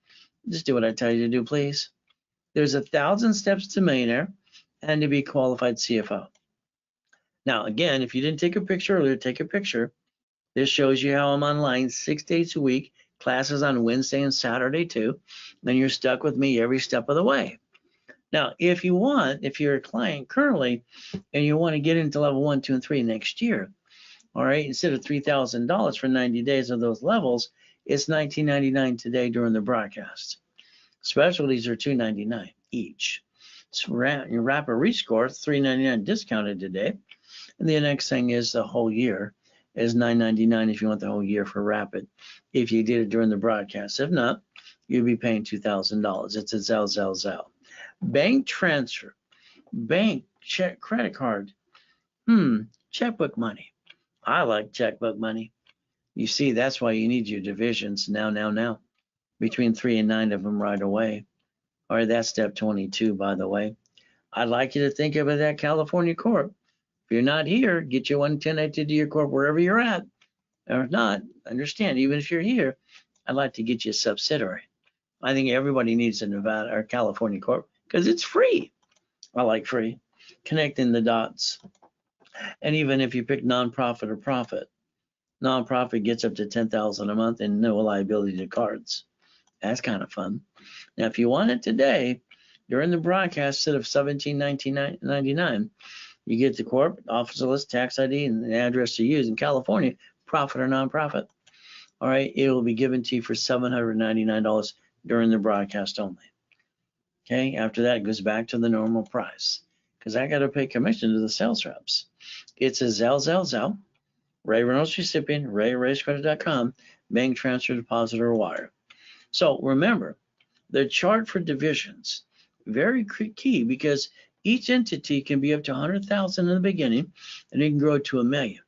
Just do what I tell you to do, please. There's 1,000 steps to millionaire and to be qualified CFO. Now, again, if you didn't take a picture earlier, take a picture. This shows you how I'm online 6 days a week, classes on Wednesday and Saturday too. Then you're stuck with me every step of the way. Now, if you're a client currently and you want to get into level 1, 2, and 3 next year, all right, instead of $3,000 for 90 days of those levels, it's $19.99 today during the broadcast. Specialties are $2.99 each. So your rapid rescore, $3.99 discounted today. And the next thing is the whole year is $9.99 if you want the whole year for rapid, if you did it during the broadcast. If not, you'd be paying $2,000. It's a Zelle. Bank transfer, bank, check, credit card, checkbook money. I like checkbook money. You see, that's why you need your divisions now. Between 3 and 9 of them right away. All right, that's step 22, by the way. I'd like you to think of it at California Corp If you're not here, get you 110 to your corp wherever you're at. Or if not, understand, even if you're here, I'd like to get you a subsidiary. I think everybody needs a Nevada or California corp because it's free. I like free. Connecting the dots. And even if you pick nonprofit or profit, nonprofit gets up to $10,000 a month and no liability to cards. That's kind of fun. Now, if you want it today, during the broadcast, instead of $17.99, you get the corp, officer list, tax ID, and the address to use in California, profit or nonprofit. All right, it will be given to you for $799 during the broadcast only. Okay, after that, it goes back to the normal price because I got to pay commission to the sales reps. It's a Zelle. Ray Reynolds recipient, rayscredit.com, bank transfer, deposit, or wire. So remember, the chart for divisions, very key because each entity can be up to 100,000 in the beginning and it can grow to $1 million.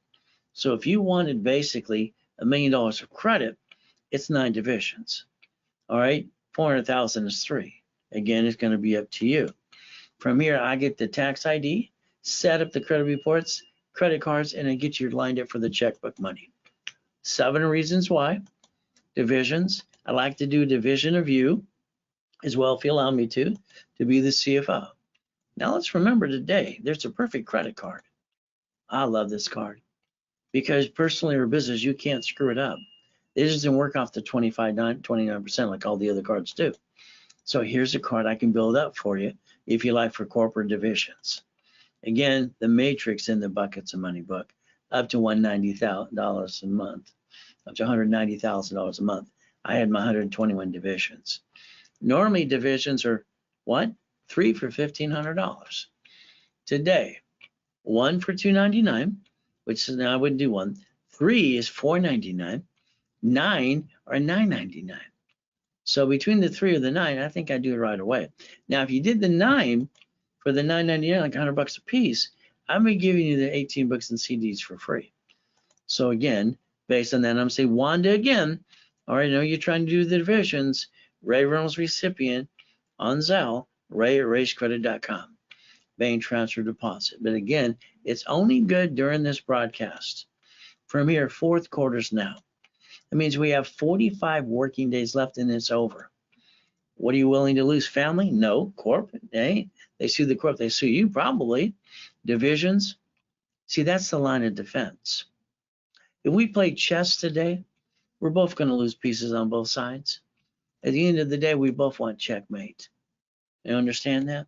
So if you wanted basically $1 million of credit, it's 9 divisions. All right, 400,000 is 3. Again, it's going to be up to you. From here, I get the tax ID, set up the credit reports, credit cards, and I get you lined up for the checkbook money. 7 reasons why. Divisions. I like to do division of you as well, if you allow me to be the CFO. Now let's remember today, there's a perfect credit card. I love this card because personally or business, you can't screw it up. It doesn't work off the 29% like all the other cards do. So here's a card I can build up for you if you like for corporate divisions. Again, the matrix in the Buckets of Money book, up to $190,000 a month, up to $190,000 a month. I had my 121 divisions. Normally divisions are what? 3 for $1,500. Today, 1 for $299, which is now I wouldn't do 1. 3 is $499. 9 are $999. So between the 3 or the 9, I think I'd do it right away. Now, if you did the 9 for the $9.99, like $100 a piece, I'm gonna be giving you the 18 books and CDs for free. So again, based on that, I'm gonna say Wanda again. All right, I know you're trying to do the divisions. Ray Reynolds recipient on Zelle, ray@rayscredit.com. Bank transfer deposit. But again, it's only good during this broadcast. From here, 4th quarter's now. That means we have 45 working days left and it's over. What are you willing to lose? Family? No. Corp? They sue the corp. They sue you probably. Divisions? See, that's the line of defense. If we play chess today, we're both going to lose pieces on both sides. At the end of the day, we both want checkmate. You understand that?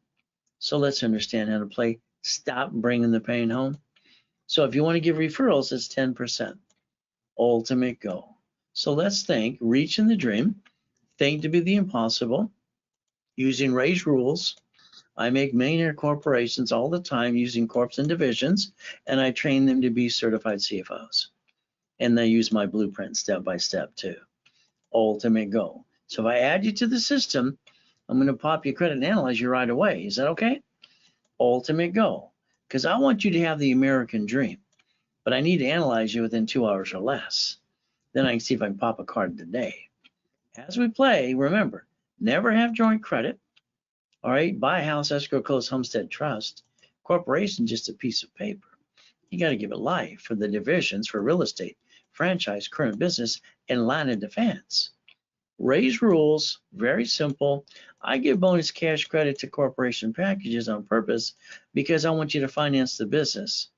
So let's understand how to play. Stop bringing the pain home. So if you want to give referrals, it's 10%. Ultimate goal. So let's think, reaching the dream, think to be the impossible, using Ray's rules. I make millionaire corporations all the time using corps and divisions, and I train them to be certified CFOs. And they use my blueprint step by step too. Ultimate goal. So if I add you to the system, I'm going to pop your credit and analyze you right away. Is that okay? Ultimate goal. Because I want you to have the American dream, but I need to analyze you within 2 hours or less. Then I can see if I can pop a card today. As we play, remember, never have joint credit. All right, buy a house, escrow, close, homestead, trust. Corporation, just a piece of paper. You got to give it life for the divisions for real estate, franchise, current business, and line of defense. Ray's rules, very simple. I give bonus cash credit to corporation packages on purpose because I want you to finance the business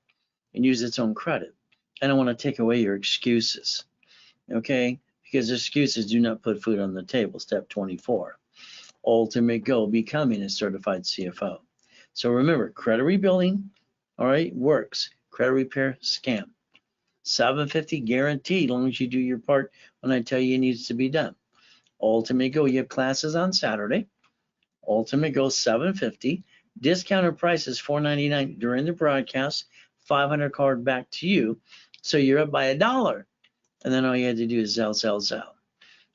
and use its own credit. And I want to take away your excuses. Okay, because excuses do not put food on the table. Step 24, ultimate goal, becoming a certified CFO. So remember, credit rebuilding, all right, works. Credit repair, scam. $750 guaranteed, as long as you do your part when I tell you it needs to be done. Ultimate goal, you have classes on Saturday. Ultimate goal, $750. Discounted price is $499 during the broadcast. 500 card back to you, so you're up by $1. And then all you had to do is Zelle.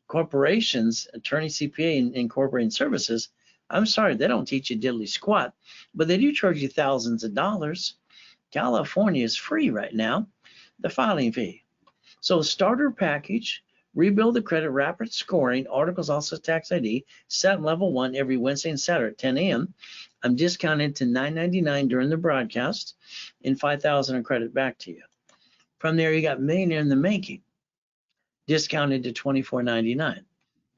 Corporations, attorney, CPA, and incorporating services, I'm sorry, they don't teach you diddly squat, but they do charge you thousands of dollars. California is free right now, the filing fee. So starter package, rebuild the credit, rapid scoring, articles, also tax ID, set level 1 every Wednesday and Saturday at 10 a.m. I'm discounted to $9.99 during the broadcast and $5,000 in credit back to you. From there, you got Millionaire in the Making, discounted to $24.99.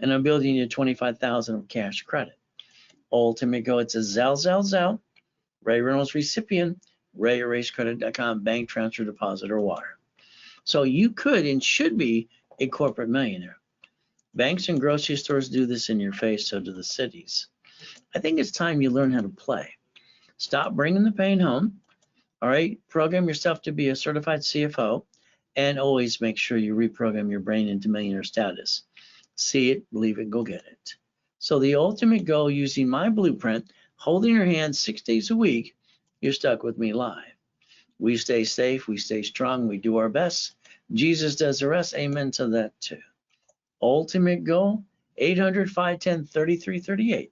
And I'm building you $25,000 of cash credit. Ultimate Go, it's a Zelle. Ray Reynolds recipient, ray@racecredit.com, bank transfer, deposit, or wire. So you could and should be a corporate millionaire. Banks and grocery stores do this in your face, so do the cities. I think it's time you learn how to play. Stop bringing the pain home. All right, program yourself to be a certified CFO, and always make sure you reprogram your brain into millionaire status. See it, believe it, go get it. So the ultimate goal, using my blueprint, holding your hand 6 days a week, you're stuck with me live. We stay safe, we stay strong, we do our best. Jesus does the rest. Amen to that too. Ultimate goal, 800-510-3338.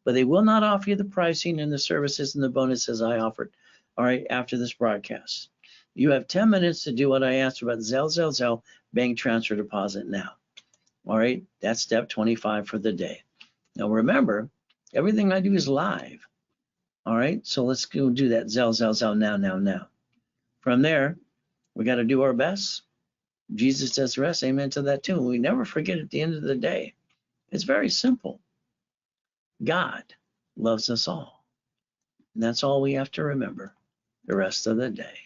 But they will not offer you the pricing and the services and the bonuses I offered, all right, after this broadcast. You have 10 minutes to do what I asked about Zelle, bank transfer, deposit now. All right, that's step 25 for the day. Now remember, everything I do is live. All right, so let's go do that Zelle now. From there, we got to do our best. Jesus does the rest. Amen to that too. We never forget at the end of the day. It's very simple. God loves us all. And that's all we have to remember the rest of the day.